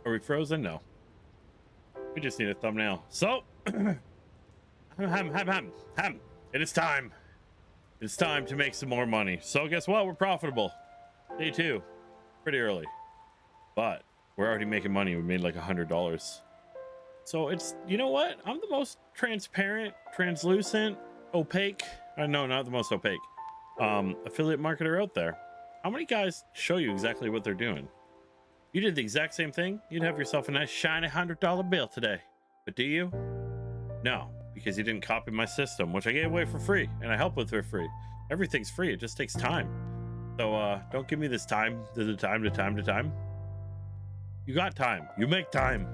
Are we frozen? No. We just need a thumbnail. So, ham. It is time. It's time to make some more money. So guess what? We're profitable. Day 2. Pretty early. But we're already making money. We made like $100. So it's, you know what? I'm the most transparent, translucent, opaque. No, not the most opaque. Affiliate marketer out there. How many guys show you exactly what they're doing? You did the exact same thing. You'd have yourself a nice shiny $100 bill today. But do you? No, because you didn't copy my system, which I gave away for free and I help with for free. Everything's free. It just takes time. So don't give me this time. The time. You got time. You make time.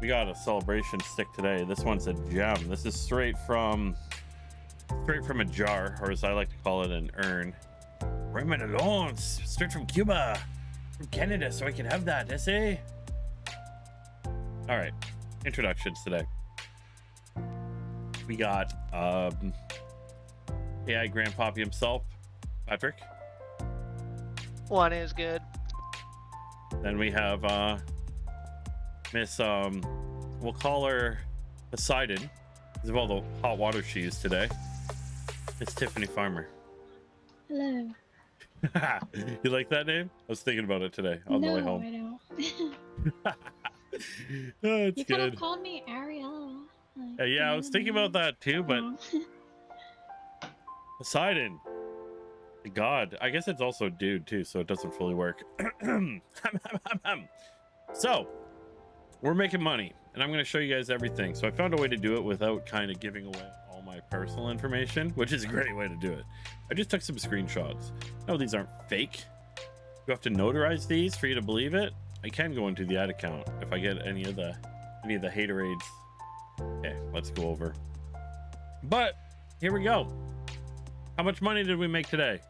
We got a celebration stick today. This one's a gem. This is straight from a jar, or as I like to call it, an urn. Raymond Alone, straight from Cuba, from Canada, so I can have that. Essay. All right, introductions today. We got AI Grandpappy himself, Patrick. One is good. Then we have Miss we'll call her Poseidon because of all the hot water she used today. It's Tiffany Farmer. Hello. You like that name? I was thinking about it today on the way home. I don't. Oh, it's you good. could have called me Ariel. Like, Yeah, I was thinking about that too, but Poseidon. God, I guess it's also dude too, so it doesn't fully work. So we're making money and I'm going to show you guys everything. So I found a way to do it without kind of giving away all my personal information, which is a great way to do it. I just took some screenshots. No, these aren't fake. You have to notarize these for you to believe it. I can go into the ad account if I get any of the haterades. Okay, let's go over. But here we go. How much money did we make today?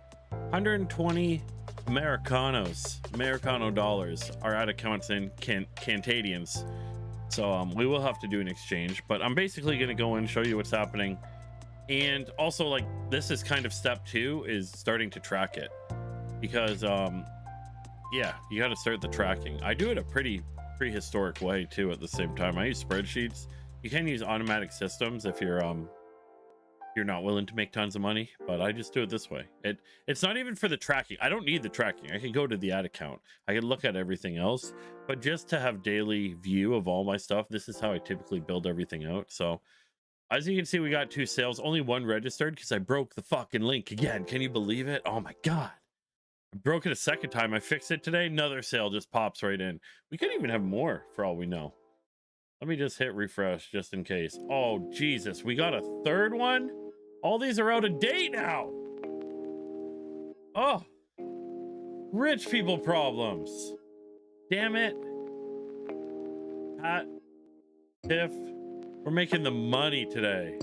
120 Americano dollars. Our ad accounts in Cantadians. So we will have to do an exchange, but I'm basically going to go in and show you what's happening. And also, like, this is kind of step 2 is starting to track it, because yeah, you got to start the tracking. I do it a pretty prehistoric way too at the same time. I use spreadsheets. You can use automatic systems if you're not willing to make tons of money, but I just do it this way. It's not even for the tracking. I don't need the tracking. I can go to the ad account. I can look at everything else, but just to have daily view of all my stuff, this is how I typically build everything out. So as you can see, we got 2 sales, only 1 registered because I broke the fucking link again. Can you believe it? Oh my God. I broke it a second time. I fixed it today. Another sale just pops right in. We could even have more for all we know. Let me just hit refresh just in case. Oh, Jesus. We got a 3rd one. All these are out of date now. Oh, rich people problems. Damn it. Pat, Tiff, we're making the money today.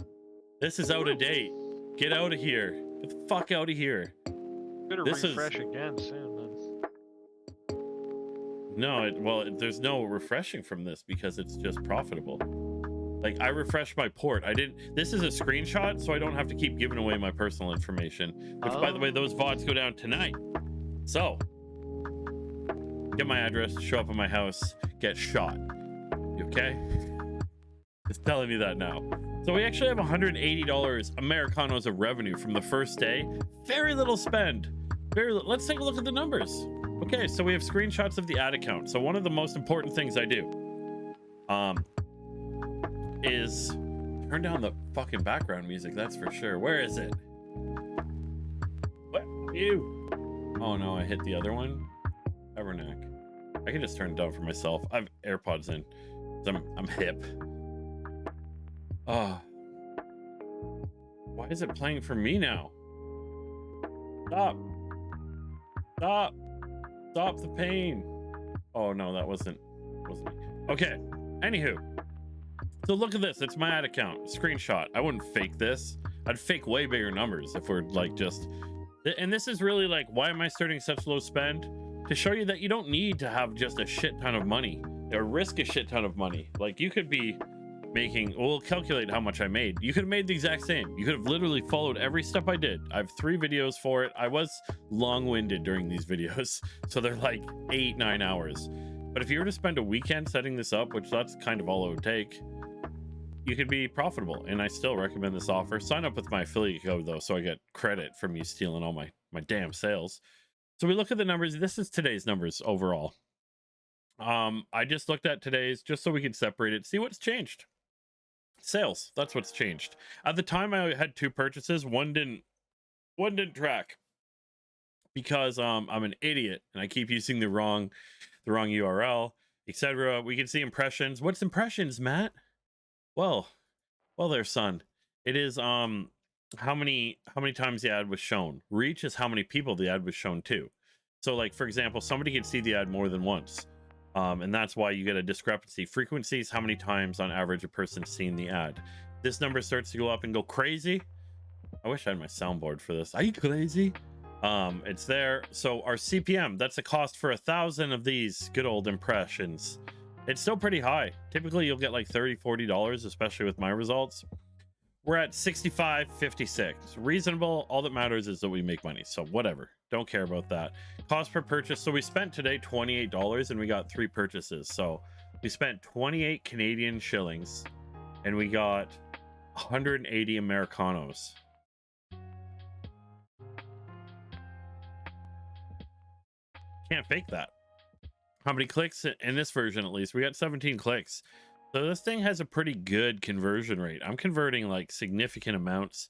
This is out of date. Get out of here. Get the fuck out of here. Better refresh again soon then. No, well, there's no refreshing from this because it's just profitable. Like, I refreshed my port. This is a screenshot, so I don't have to keep giving away my personal information, which, by the way, those VODs go down tonight. So, get my address, show up at my house, get shot. You okay? Just telling you that now. So we actually have $180 Americanos of revenue from the first day. Very little spend. Very little. Let's take a look at the numbers. Okay, so we have screenshots of the ad account. So one of the most important things I do is turn down the fucking background music, that's for sure. Where is it? What? You? Oh no, I hit the other one. Evernack. I can just turn it down for myself. I have AirPods in. I'm hip. Why is it playing for me now? Stop the pain. Oh no, that wasn't me. Okay, anywho, so look at this. It's my ad account screenshot. I wouldn't fake this. I'd fake way bigger numbers if we're like just, and this is really like, why am I starting such low spend? To show you that you don't need to have just a shit ton of money or risk a shit ton of money. Like, you could be making, we'll calculate how much I made. You could have made the exact same. You could have literally followed every step I did. I have 3 videos for it. I was long-winded during these videos, so they're like 8-9 hours. But if you were to spend a weekend setting this up, which that's kind of all it would take, you could be profitable. And I still recommend this offer. Sign up with my affiliate code though, so I get credit from you stealing all my damn sales. So we look at the numbers. This is today's numbers overall. I just looked at today's just so we could separate it, see what's changed. Sales, that's what's changed. At the time I had 2 purchases, one didn't track because I'm an idiot and I keep using the wrong URL, etc. We can see impressions. What's impressions, Matt? Well there, son. It is how many times the ad was shown. Reach is how many people the ad was shown to. So like, for example, somebody could see the ad more than once. And that's why you get a discrepancy. Frequencies, how many times on average a person's seen the ad. This number starts to go up and go crazy. I wish I had my soundboard for this. Are you crazy? It's there. So our CPM, that's a cost for 1,000 of these good old impressions. It's still pretty high. Typically you'll get like $30-$40, especially with my results. We're at 65.56. Reasonable. All that matters is that we make money. So whatever. Don't care about that. Cost per purchase. So we spent today $28 and we got 3 purchases. So we spent 28 Canadian shillings and we got 180 Americanos. Can't fake that. How many clicks in this version? At least we got 17 clicks. So this thing has a pretty good conversion rate. I'm converting like significant amounts.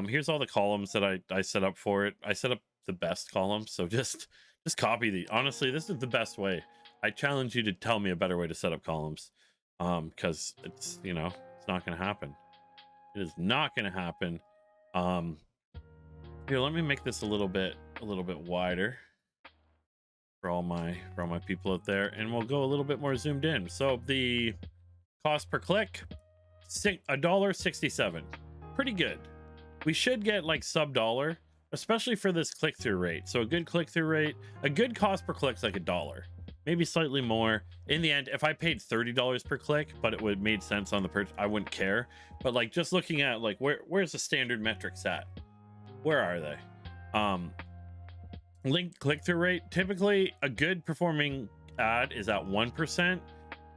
Here's all the columns that I set up for it. I set up the best columns, so just copy the. Honestly, this is the best way. I challenge you to tell me a better way to set up columns, because it's, you know, it's not going to happen. It is not going to happen. Here, let me make this a little bit wider for all my people out there, and we'll go a little bit more zoomed in. So the cost per click, $1.67. Pretty good. We should get like sub $1, especially for this click-through rate. So a good click-through rate, a good cost per click is like $1, maybe slightly more. In the end, if I paid $30 per click, but it would made sense on the purchase, I wouldn't care. But like just looking at like where's the standard metrics at? Where are they? Link click-through rate, typically a good performing ad is at 1%.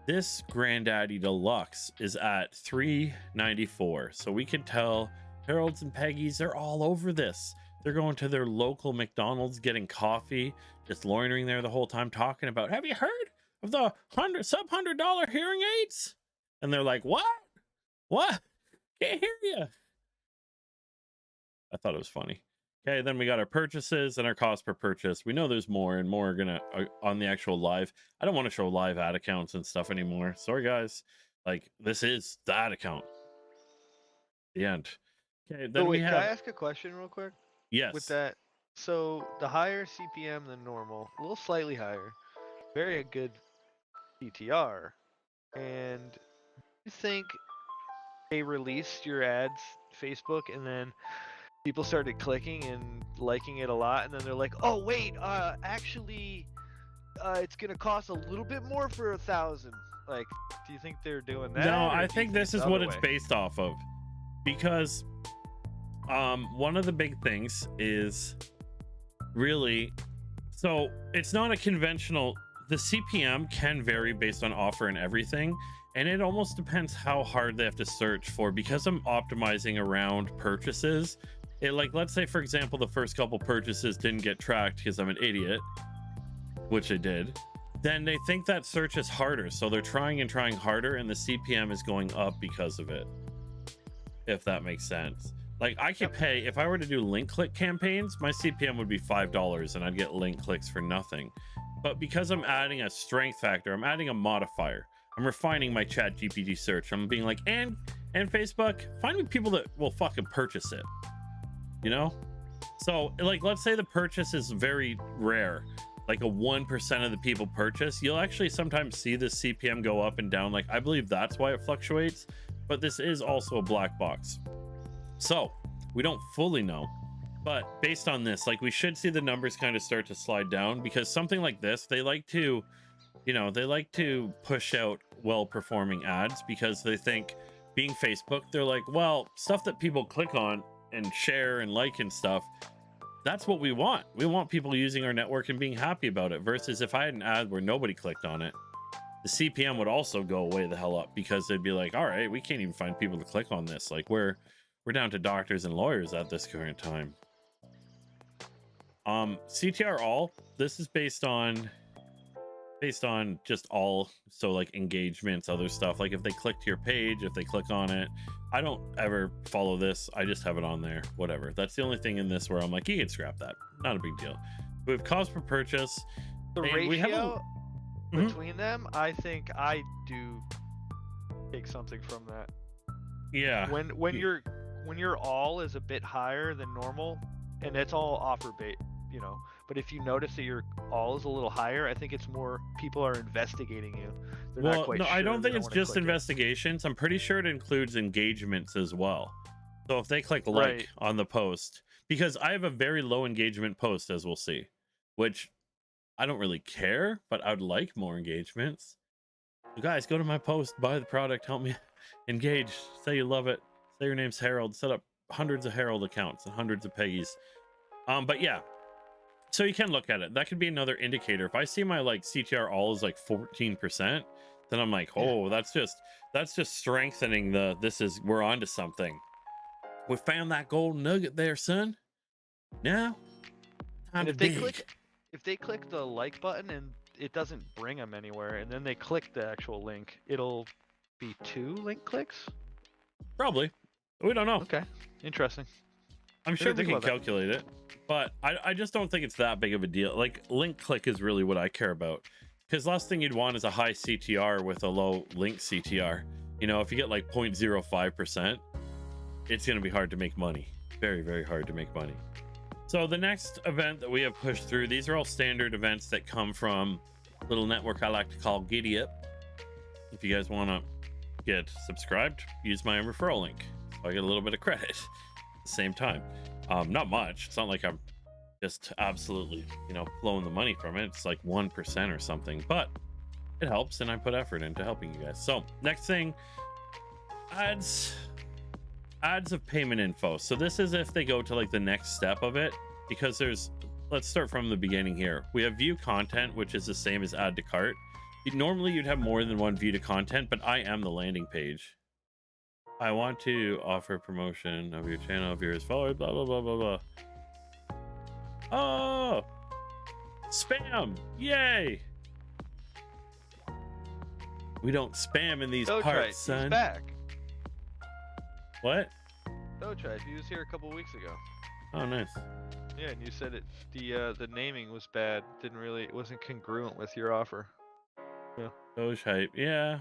This Granddaddy Deluxe is at 394. So we can tell Harold's and Peggy's, they're all over this. They're going to their local McDonald's, getting coffee, just loitering there the whole time, talking about, have you heard of the sub $100 hearing aids? And they're like, what? Can't hear you. I thought it was funny. Okay, then we got our purchases and our cost per purchase. We know there's more and more are gonna on the actual live. I don't want to show live ad accounts and stuff anymore. Sorry guys. Like, this is the ad account. The end. Okay, then we have. Can I ask a question real quick? Yes. With that, so the higher CPM than normal, a little slightly higher, very good CTR, and you think they released your ads Facebook and then people started clicking and liking it a lot, and then they're like, oh wait, actually it's gonna cost a little bit more for 1,000. Like, do you think they're doing that? No, I think this is what it's based off of, because one of the big things is really, so it's not a conventional, the CPM can vary based on offer and everything, and it almost depends how hard they have to search for. Because I'm optimizing around purchases, it, like, let's say for example the first couple purchases didn't get tracked because I'm an idiot, which they did, then they think that search is harder, so they're trying and trying harder, and the CPM is going up because of it, if that makes sense. Like, I could pay, if I were to do link click campaigns, my CPM would be $5 and I'd get link clicks for nothing. But because I'm adding a strength factor, I'm adding a modifier, I'm refining my chat GPT search, I'm being like, and Facebook, find me people that will fucking purchase it, you know? So like, let's say the purchase is very rare, like a 1% of the people purchase, you'll actually sometimes see the CPM go up and down. Like, I believe that's why it fluctuates, but this is also a black box, so we don't fully know. But based on this, like, we should see the numbers kind of start to slide down, because something like this, they like to, you know, they like to push out well-performing ads, because they think, being Facebook, they're like, well, stuff that people click on and share and like and stuff, that's what we want. We want people using our network and being happy about it, versus if I had an ad where nobody clicked on it, the CPM would also go way the hell up, because they'd be like, all right, we can't even find people to click on this. Like we're down to doctors and lawyers at this current time. CTR all, this is based on just all, so like engagements, other stuff. Like if they click to your page, if they click on it, I don't ever follow this. I just have it on there, whatever. That's the only thing in this where I'm like, you can scrap that, not a big deal. We have cost per purchase. The and ratio we have between them, I think I do take something from that. Yeah. When your all is a bit higher than normal, and it's all offer bait, you know. But if you notice that your all is a little higher, I think it's more people are investigating you. They're not quite no, sure. I don't think They it's wanna just click it. investigations. I'm pretty sure it includes engagements as well. So if they click like Right. on the post, because I have a very low engagement post, as we'll see, which I don't really care, but I'd like more engagements. So guys, go to my post, buy the product, help me engage, say you love it, say your name's Harold, set up hundreds of Harold accounts and hundreds of Peggy's. But yeah, so you can look at it. That could be another indicator. If I see my like CTR all is like 14%, then I'm like, oh, that's just strengthening we're onto something. We found that golden nugget there, son. Now, time And to if they dig. click the like button and it doesn't bring them anywhere, and then they click the actual link, it'll be 2 link clicks. Probably. We don't know. Okay, interesting. I'm sure we think can about that. calculate it, but I just don't think it's that big of a deal. Like link click is really what I care about, because last thing you'd want is a high CTR with a low link CTR. You know, if you get like 0.05%, it's going to be hard to make money. Very, very hard to make money. So the next event that we have pushed through, these are all standard events that come from a little network I like to call Giddy Up. If you guys want to get subscribed, use my referral link, so I get a little bit of credit at the same time. Not much. It's not like I'm just absolutely, blowing the money from it. It's like 1% or something, but it helps, and I put effort into helping you guys. So next thing, ads of payment info. So this is if they go to like the next step of it, because let's start from the beginning here. We have view content, which is the same as add to cart. Normally you'd have more than one view to content, but I am the landing page. I want to offer promotion of your channel, viewers, followers, blah, blah, blah, blah, blah. Oh, spam. Yay. We don't spam in these parts, son. He's back. What? Dotrife, he was here a couple weeks ago. Oh, nice. Yeah, and you said the naming was bad. It wasn't congruent with your offer. Yeah. Doge hype. Yeah.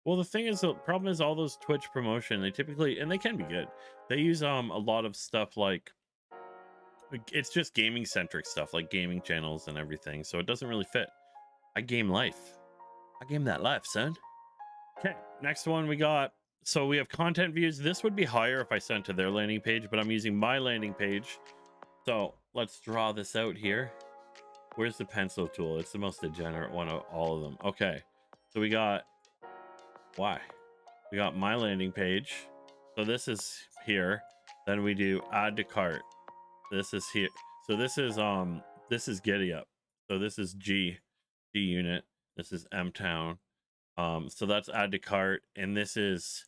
Well, the thing is, the problem is all those Twitch promotion, they typically, and they can be good, they use a lot of stuff like it's just gaming centric stuff, like gaming channels and everything, so it doesn't really fit. I game life. I game that life, son. Okay, next one we got. So we have content views. This would be higher if I sent to their landing page, but I'm using my landing page. So let's draw this out here. Where's the pencil tool? It's the most degenerate one of all of them. Okay, so we got we got my landing page. So this is here. Then we do add to cart. This is here. So this is Giddy Up. So this is G unit. This is M town. So that's add to cart, and this is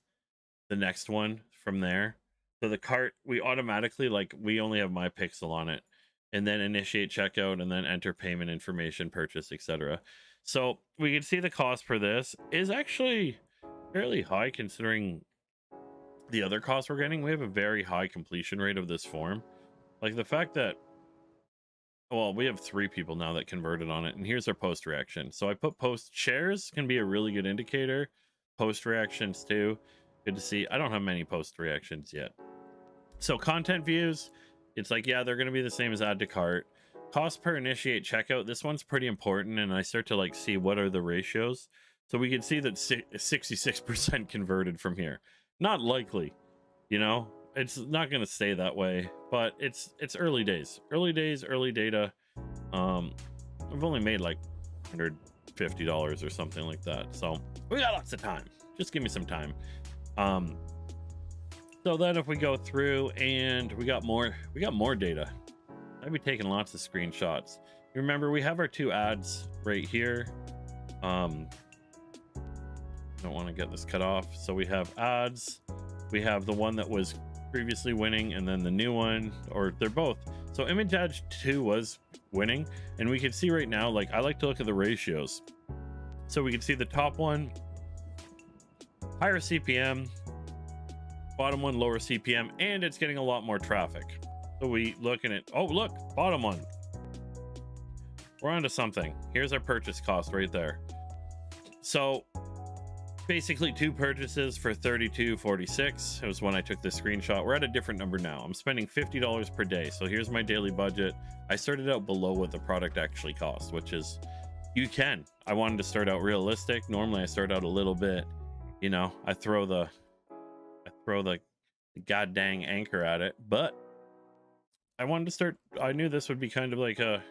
the next one from there. So the cart, we automatically, like, we only have my pixel on it, and then initiate checkout, and then enter payment information, purchase, etc. So we can see the cost for this is actually fairly high considering the other costs we're getting. We have a very high completion rate of this form. Like the fact that, well, we have 3 people now that converted on it, and here's our post reaction. So I put post shares can be a really good indicator. Post reactions too. Good to see. I don't have many post reactions yet. So content views, it's like, yeah, they're going to be the same as add to cart. Cost per initiate checkout, this one's pretty important, and I start to like see what are the ratios. So we can see that 66% converted from here. Not likely, it's not going to stay that way, but it's early days, early data. I've only made like $150 or something like that, so we got lots of time. Just give me some time. So then if we go through and we got more data, I'd be taking lots of screenshots. You remember we have our 2 ads right here. Don't want to get this cut off. So we have ads. We have the one that was previously winning, and then the new one, or they're both. So image ad 2 was winning, and we can see right now, like, I like to look at the ratios. So we can see the top one higher CPM, bottom one lower CPM, and it's getting a lot more traffic. So we looking at, oh look, bottom one, we're onto something. Here's our purchase cost right there. So basically 2 purchases for $32.46. It was when I took the screenshot. We're at a different number now. I'm spending $50 per day. So here's my daily budget. I started out below what the product actually costs, which is, I wanted to start out realistic. Normally I start out a little bit, you know, I throw the god dang anchor at it, but I wanted to start, I knew this would be kind of like a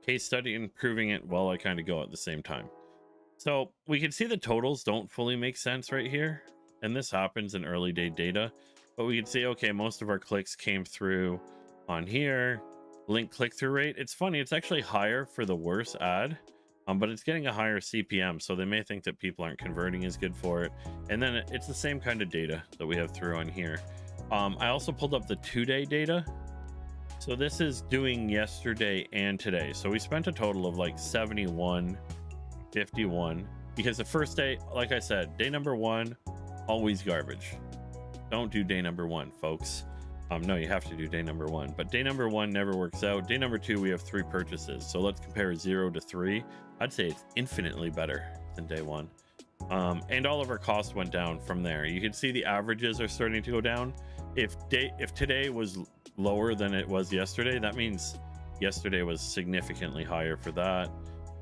case study in proving it while I kind of go at the same time. So we can see the totals don't fully make sense right here, and this happens in early day data, but we can see, okay, most of our clicks came through on here. Link click-through rate, it's funny, it's actually higher for the worst ad, but it's getting a higher CPM, so they may think that people aren't converting as good for it. And then it's the same kind of data that we have through on here. I also pulled up the 2-day data. So this is doing yesterday and today. So we spent a total of like 71.51, because the first day, like I said, day number 1, always garbage. Don't do day number 1, folks. No, you have to do day number 1, but day number 1 never works out. Day number 2, we have 3 purchases. So let's compare 0 to 3. I'd say it's infinitely better than day 1. And all of our costs went down from there. You can see the averages are starting to go down. If today was lower than it was yesterday, that means yesterday was significantly higher for that.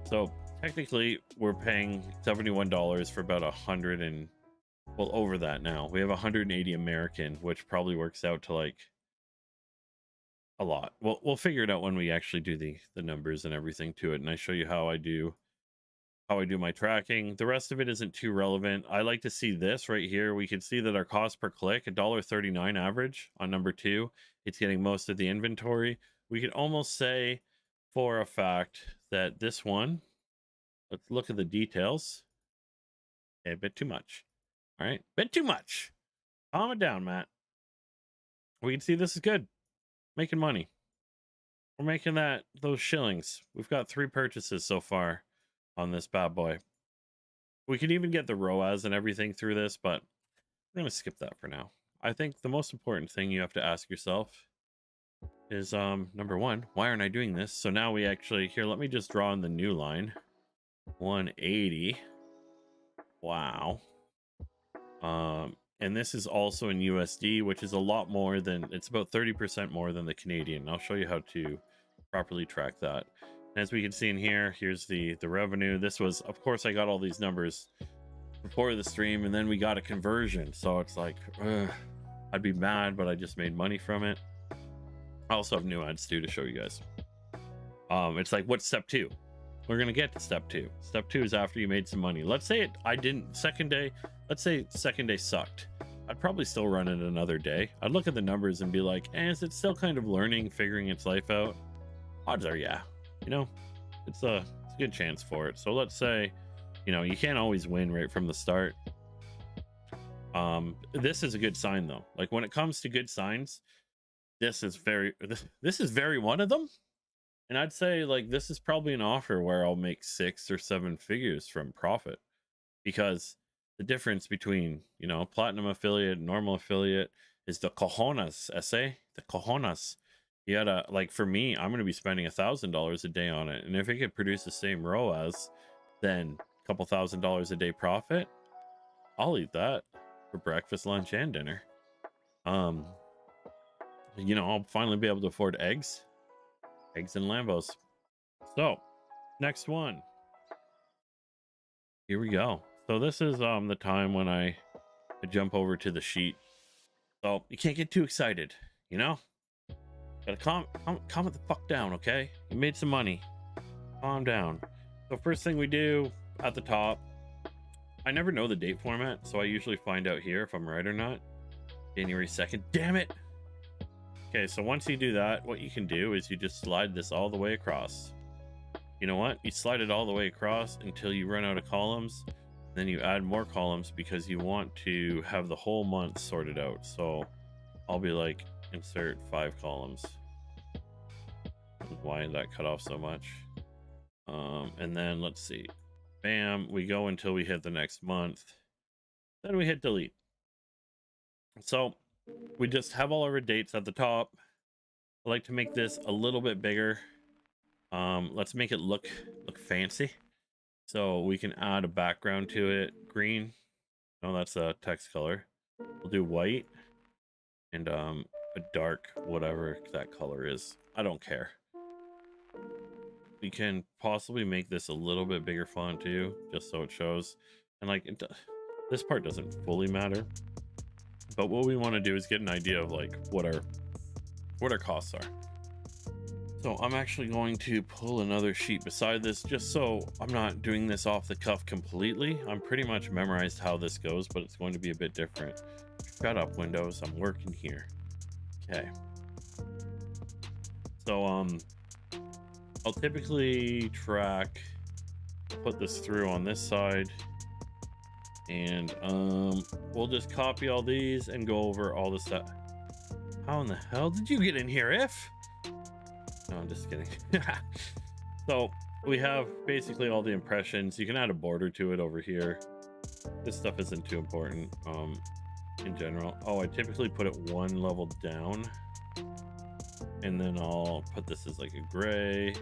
So technically we're paying $71 for about 100 and, well, over that now. We have 180 American, which probably works out to like a lot. We'll figure it out when we actually do the numbers and everything to it, and I show you how I do my tracking. The rest of it isn't too relevant. I like to see this right here. We can see that our cost per click, $1.39 average on number 2. It's getting most of the inventory. We could almost say for a fact that this one, let's look at the details. Okay, a bit too much. All right, bit too much. Calm it down, Matt. We can see this is good. Making money. We're making those shillings. We've got 3 purchases so far on this bad boy. We could even get the ROAS and everything through this, but I'm going to skip that for now. I think the most important thing you have to ask yourself is, number 1, why aren't I doing this? So now we actually, here, let me just draw in the new line. 180. Wow. And this is also in USD, which is a lot more than, it's about 30% more than the Canadian. I'll show you how to properly track that. As we can see in here, here's the revenue. This was, of course, I got all these numbers before the stream, and then we got a conversion. So it's like, I'd be mad, but I just made money from it. I also have new ads too to show you guys. It's like, what's step 2? We're gonna get to step 2. Step 2 is after you made some money. Let's say I didn't, second day, let's say second day sucked. I'd probably still run it another day. I'd look at the numbers and be like, is it still kind of learning, figuring its life out? Odds are, yeah. You know, it's a good chance for it. So let's say, you know, you can't always win right from the start. This is a good sign though. Like when it comes to good signs, this is very one of them. And I'd say like this is probably an offer where I'll make 6 or 7 figures from profit, because the difference between, you know, platinum affiliate and normal affiliate is the cojones, the cojones. You gotta, like, for me, I'm gonna be spending $1,000 a day on it, and if it could produce the same ROAS, then a couple $1,000 a day profit, I'll eat that for breakfast, lunch, and dinner. You know, I'll finally be able to afford eggs and Lambos. So next one, here we go. So this is the time when I jump over to the sheet. So you can't get too excited, you know. Gotta calm it the fuck down, okay? You made some money. Calm down. So first thing we do at the top, I never know the date format, so I usually find out here if I'm right or not. January 2nd. Damn it! Okay, so once you do that, what you can do is you just slide this all the way across. You know what? You slide it all the way across until you run out of columns. Then you add more columns because you want to have the whole month sorted out. So I'll be like, insert 5 columns. Why did that cut off so much? And then let's see. Bam, we go until we hit the next month. Then we hit delete. So we just have all of our dates at the top. I like to make this a little bit bigger. Let's make it look fancy. So we can add a background to it. Green. No, that's a text color. We'll do white and a dark whatever that color is. I don't care. We can possibly make this a little bit bigger font too, just so it shows. And like this part doesn't fully matter, but what we want to do is get an idea of like what our costs are. So I'm actually going to pull another sheet beside this just so I'm not doing this off the cuff completely. I'm pretty much memorized how this goes, but it's going to be a bit different. Shut up, Windows. I'm working here. Okay. So I'll typically put this through on this side, and we'll just copy all these and go over all the stuff. How in the hell did you get in here, If? No, I'm just kidding. So we have basically all the impressions. You can add a border to it over here. This stuff isn't too important in general. Oh, I typically put it one level down, and then I'll put this as like a gray.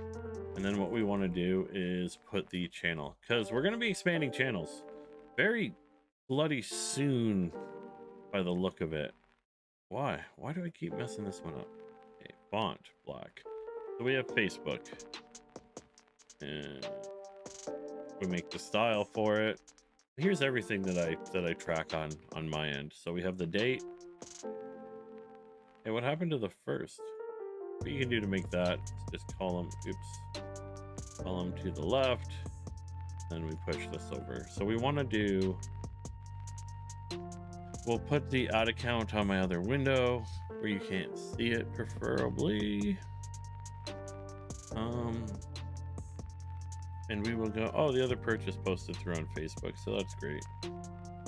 And then what we want to do is put the channel, because we're going to be expanding channels very bloody soon by the look of it. Why do I keep messing this one up? Okay, font black. So we have Facebook, and we make the style for it. Here's everything that I track on my end. So we have the date. Hey, what happened to the first? What you can do to make that is just column to the left, then we push this over. So we want to do, we'll put the ad account on my other window where you can't see it, preferably. And we will go, oh, the other purchase posted through on Facebook, so that's great.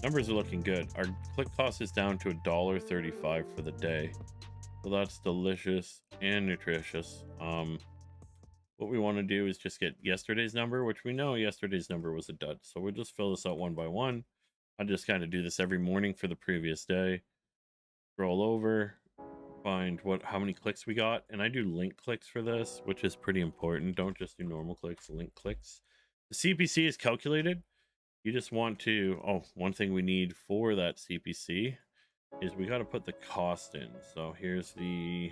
Numbers are looking good. Our click cost is down to $1.35 for the day, so that's delicious and nutritious. What we want to do is just get yesterday's number, which we know yesterday's number was a dud, so we'll just fill this out one by one. I just kind of do this every morning for the previous day. Scroll over, find how many clicks we got, and I do link clicks for this, which is pretty important. Don't just do normal clicks, link clicks. The CPC is calculated. You just want to, one thing we need for that CPC is we got to put the cost in. So here's the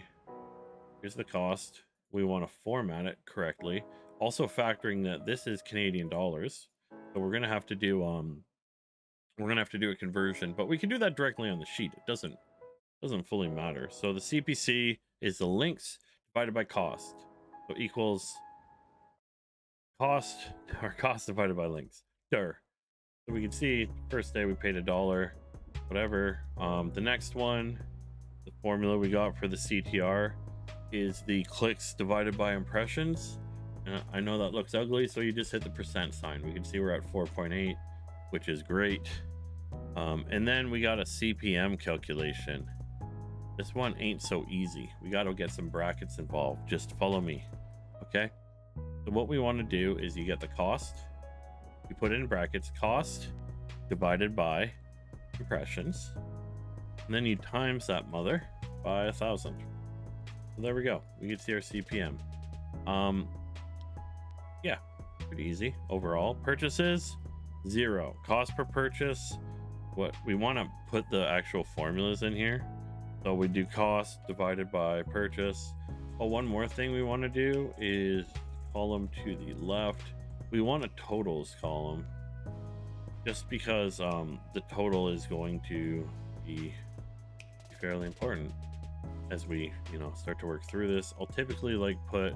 cost. We want to format it correctly, also factoring that this is Canadian dollars, so we're gonna have to do a conversion, but we can do that directly on the sheet. It doesn't fully matter. So the CPC is the links divided by cost, so equals cost divided by links. So we can see first day we paid $1, whatever. The next one, the formula we got for the CTR is the clicks divided by impressions. And I know that looks ugly, so you just hit the percent sign. We can see we're at 4.8, which is great. And then we got a CPM calculation. This one ain't so easy. We got to get some brackets involved. Just follow me, okay? So what we want to do is you get the cost, you put in brackets cost divided by impressions, and then you times that mother by 1,000. So there we go. We can see our CPM. Yeah, pretty easy overall. Purchases 0. Cost per purchase. What we want to put the actual formulas in here. So we do cost divided by purchase. Oh, one more thing we want to do is column to the left. We want a totals column, just because the total is going to be fairly important as we start to work through this. I'll typically like put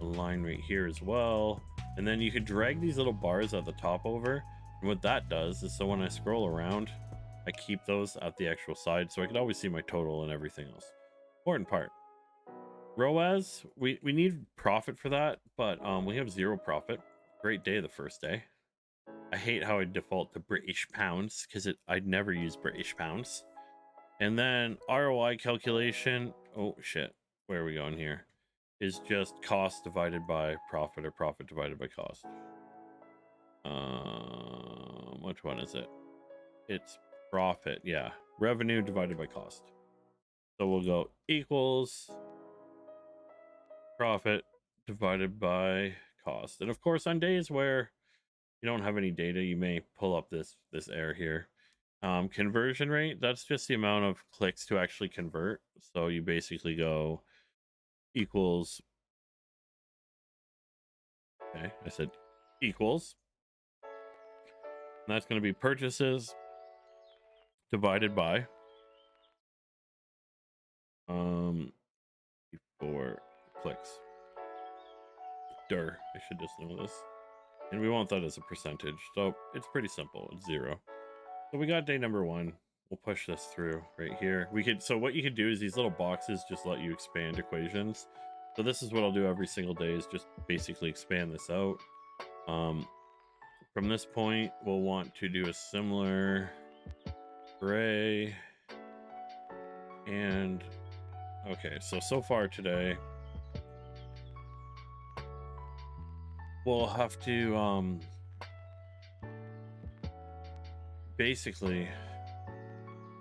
a line right here as well, and then you could drag these little bars at the top over, and what that does is so when I scroll around, I keep those at the actual side so I can always see my total and everything else. Important part. ROAS, we need profit for that, but we have 0 profit. Great day the first day. I hate how I default to British pounds because I'd never use British pounds. And then ROI calculation, oh shit, where are we going here? Is just cost divided by profit or profit divided by cost. Which one is it? It's profit, yeah. Revenue divided by cost. So we'll go equals profit divided by cost. And of course, on days where you don't have any data, you may pull up this error here. Conversion rate, that's just the amount of clicks to actually convert. So you basically go equals, okay, I said equals, and that's going to be purchases divided by 4 clicks. I should just know this. And we want that as a percentage, so it's pretty simple. It's 0. So we got day number 1. We'll push this through right here. So what you could do is these little boxes just let you expand equations. So this is what I'll do every single day, is just basically expand this out. From this point, we'll want to do a similar array. And okay, so far today, we'll have to basically,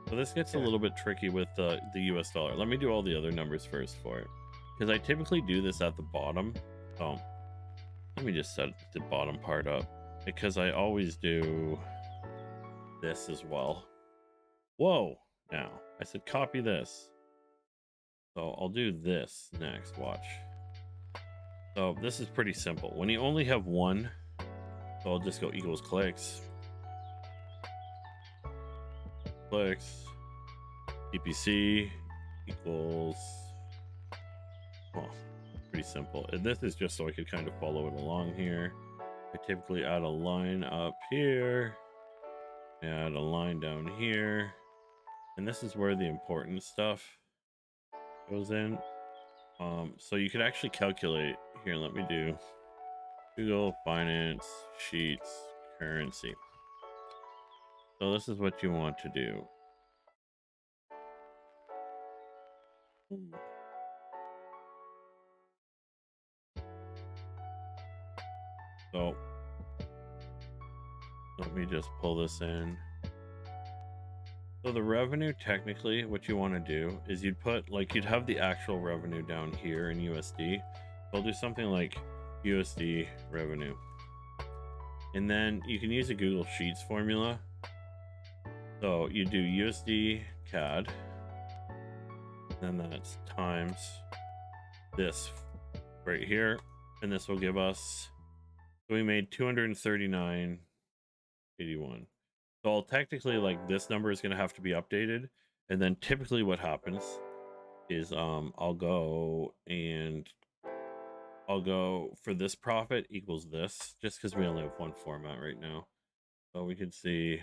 so this gets a little bit tricky with the US dollar. Let me do all the other numbers first for it, because I typically do this at the bottom. So let me just set the bottom part up, because I always do this as well. Whoa, now I said copy this, so I'll do this next. Watch. So this is pretty simple. When you only have 1, so I'll just go equals clicks, CPC equals, well, pretty simple. And this is just so I could kind of follow it along here. I typically add a line up here, add a line down here, and this is where the important stuff goes in. So you could actually calculate here. Let me do Google Finance Sheets currency. So this is what you want to do. So let me just pull this in. So the revenue, technically what you want to do is you'd put, like, you'd have the actual revenue down here in USD. I'll do something like USD revenue. And then you can use a Google Sheets formula. So you do USD CAD, then that's times this right here, and this will give us, so we made 239.81. So I'll technically, like, this number is going to have to be updated, and then typically what happens is I'll go for this profit equals this, just because we only have 1 format right now. So we could see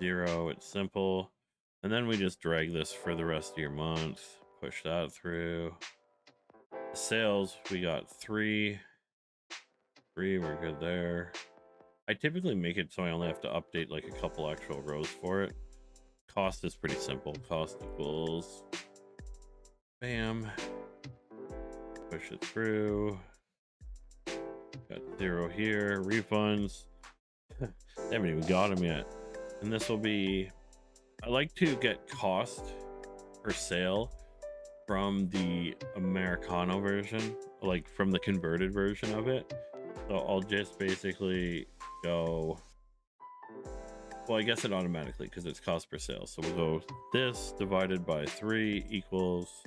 0, it's simple, and then we just drag this for the rest of your month, push that through. The sales, we got 3, we're good there. I typically make it so I only have to update like a couple actual rows for it. Cost is pretty simple. Cost equals, bam, push it through. Got 0 here. Refunds, they haven't even got them yet. And this will be, I like to get cost per sale from the Americano version, like from the converted version of it. So I'll just basically go, well, I guess it automatically, because it's cost per sale. So we'll go this divided by 3 equals,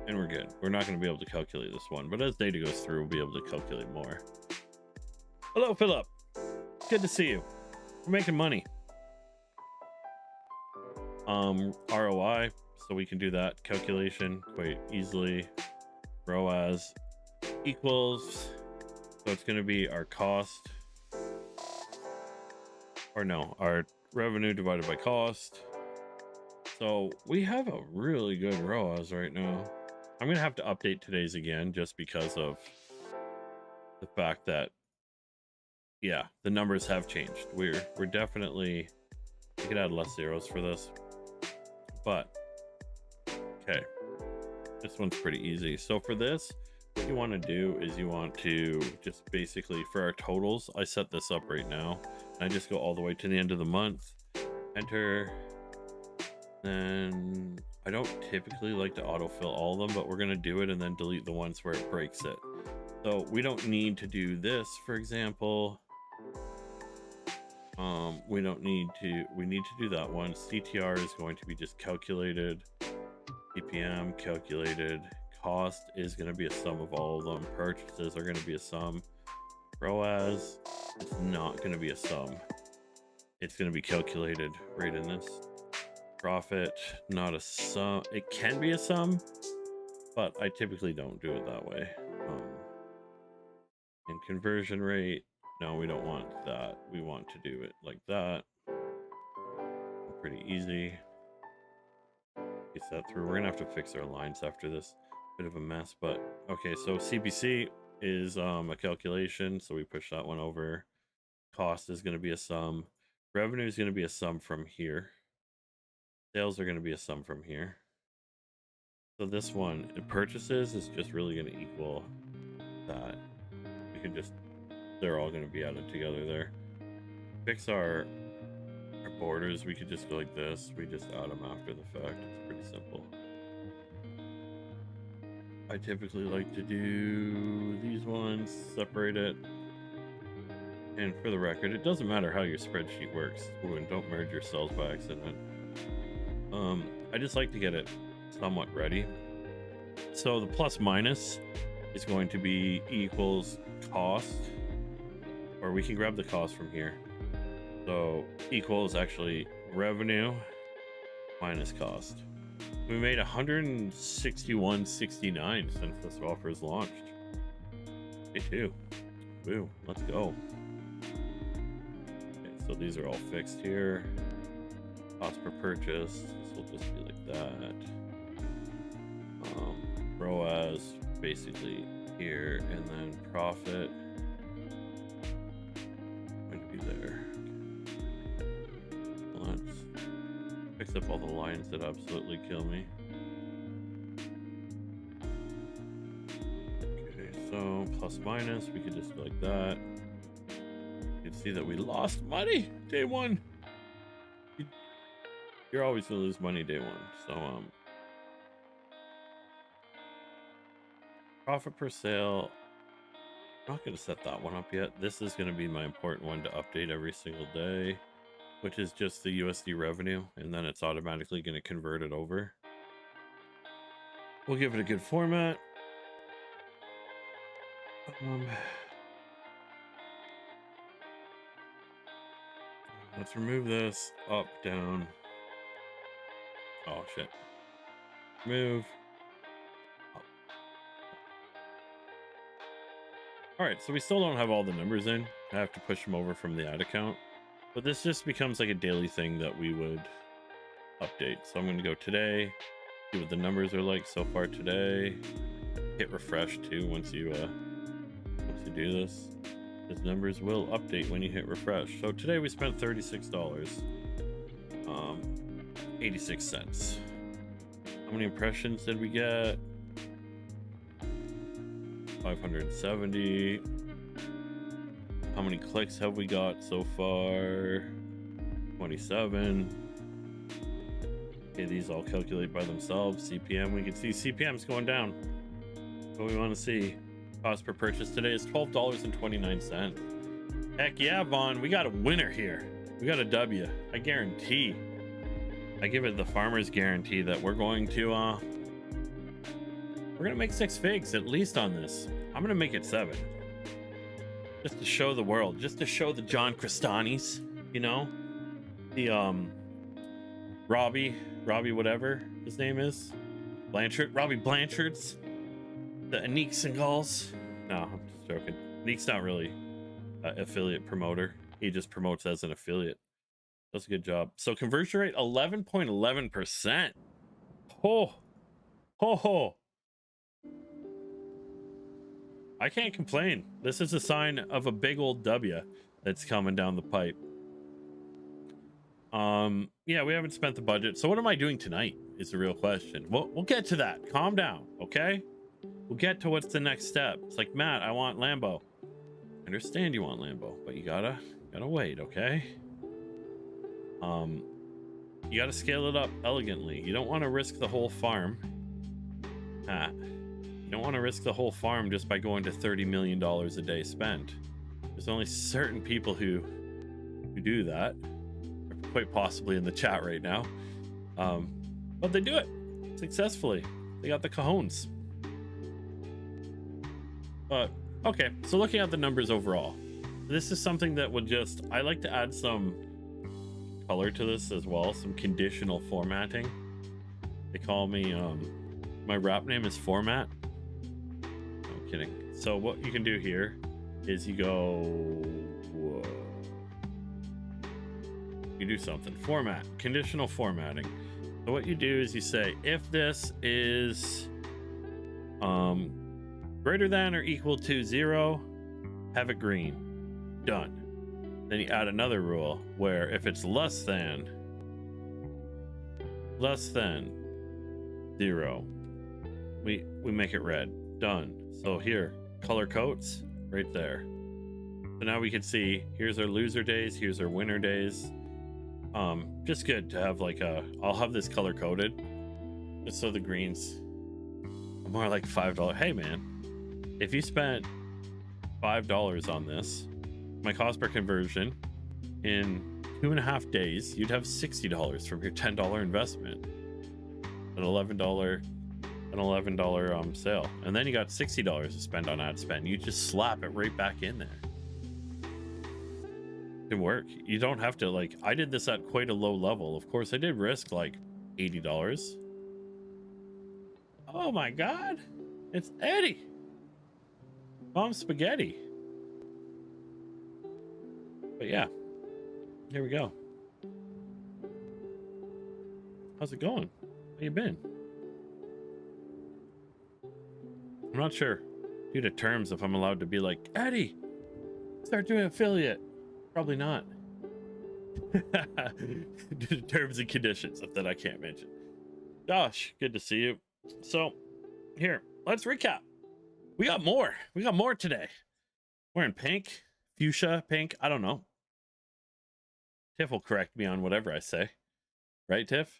and we're good. We're not going to be able to calculate this one, but as data goes through, we'll be able to calculate more. Hello, Philip. Good to see you. We're making money. ROI, so we can do that calculation quite easily. ROAS equals, so it's going to be our cost, or no, our revenue divided by cost. So we have a really good ROAS right now. I'm gonna have to update today's again just because of the fact that, yeah, the numbers have changed. We're definitely, we could add less zeros for this, but okay, this one's pretty easy. So for this, what you want to do is you want to just basically, for our totals, I set this up right now and I just go all the way to the end of the month, enter. Then I don't typically like to autofill all of them, but we're going to do it and then delete the ones where it breaks it. So we don't need to do this, for example. We need to do that one. CTR is going to be just calculated. CPM calculated. Cost is going to be a sum of all of them. Purchases are going to be a sum. ROAS, it's not going to be a sum. It's going to be calculated right in this. Profit, not a sum. It can be a sum, but I typically don't do it that way. And conversion rate, no, we don't want that. We want to do it like that. Pretty easy. Piece that through. We're gonna have to fix our lines after this. Bit of a mess, but okay. So CPC is a calculation, so we push that one over. Cost is gonna be a sum. Revenue is gonna be a sum from here. Sales are gonna be a sum from here. So this one, purchases, is just really gonna equal that. We can just, they're all gonna be added together there. Fix our borders, we could just go like this. We just add them after the fact. It's pretty simple. I typically like to do these ones, separate it. And for the record, it doesn't matter how your spreadsheet works. Ooh, and don't merge your cells by accident. I just like to get it somewhat ready. So the plus minus is going to be equals cost, or we can grab the cost from here. So equals actually revenue minus cost. We made 161.69 since this offer is launched. Day 2. Woo, let's go. Okay, so these are all fixed here. Cost per purchase, this will just be like that. ROAS basically here, and then profit going to be there. Let's fix up all the lines that absolutely kill me. Okay, so plus minus, we could just go like that. You can see that we lost money day 1. You're always gonna lose money day 1. So profit per sale, I'm not gonna set that one up yet. This is gonna be my important one to update every single day, which is just the USD revenue, and then it's automatically going to convert it over. We'll give it a good format. Let's remove this. Up, down. Oh shit. Move. Up. All right, so we still don't have all the numbers in. I have to push them over from the ad account. But this just becomes like a daily thing that we would update. So I'm going to go today, see what the numbers are like so far today. Hit refresh too once you do this. These numbers will update when you hit refresh. So today we spent $36, 86 cents. How many impressions did we get? 570. How many clicks have we got so far? 27. Okay, these all calculate by themselves. CPM, we can see CPM's going down. What we want to see. Cost per purchase today is $12.29. Heck yeah, Vaughn, we got a winner here. We got a W. I guarantee. I give it the farmer's guarantee that we're going to make 6 figs at least on this. I'm gonna make it 7. Just to show the world, just to show the John Cristanis, you know, the Robbie whatever his name is, Robbie Blanchards, the Anik Singals. No, I'm just joking. Anik's not really an affiliate promoter. He just promotes as an affiliate. Does a good job. So conversion rate 11.11%. Ho ho ho. I can't complain. This is a sign of a big old W that's coming down the pipe. Yeah, we haven't spent the budget. So what am I doing tonight is the real question. We'll get to that. Calm down, okay? We'll get to what's the next step. It's like, Matt, I want Lambo. I understand you want Lambo, but you gotta wait, okay? You gotta scale it up elegantly. You don't want to risk the whole farm. You don't want to risk the whole farm just by going to $30 million a day spent. There's only certain people who do that. Quite possibly in the chat right now. But they do it successfully. They got the cajones. But okay, so looking at the numbers overall, this is something that would just, I like to add some color to this as well, some conditional formatting. They call me, my rap name is Format. No kidding. So what you can do here is you go, whoa. You do something, format, conditional formatting. So what you do is you say, if this is greater than or equal to 0, have it green. Done. Then you add another rule where if it's less than 0, we make it red. Done. So here, color codes right there. So now we can see, here's our loser days, here's our winner days. Just good to have like I'll have this color coded just so the greens are more like $5. Hey man, if you spent $5 on this, my cost per conversion in 2.5 days, you'd have $60 from your $10 investment, an $11 sale, and then you got $60 to spend on ad spend. You just slap it right back in there. Can work. You don't have to, like, I did this at quite a low level. Of course I did risk like $80. Oh my god, it's Eddie, Mom Spaghetti. But yeah, here we go. How's it going? How you been? I'm not sure due to terms if I'm allowed to be like, Eddie, start doing affiliate. Probably not. Due to terms and conditions that I can't mention. Josh, good to see you. So here, let's recap. We got more today. We're in pink, fuchsia, pink, I don't know. Tiff will correct me on whatever I say, right, Tiff?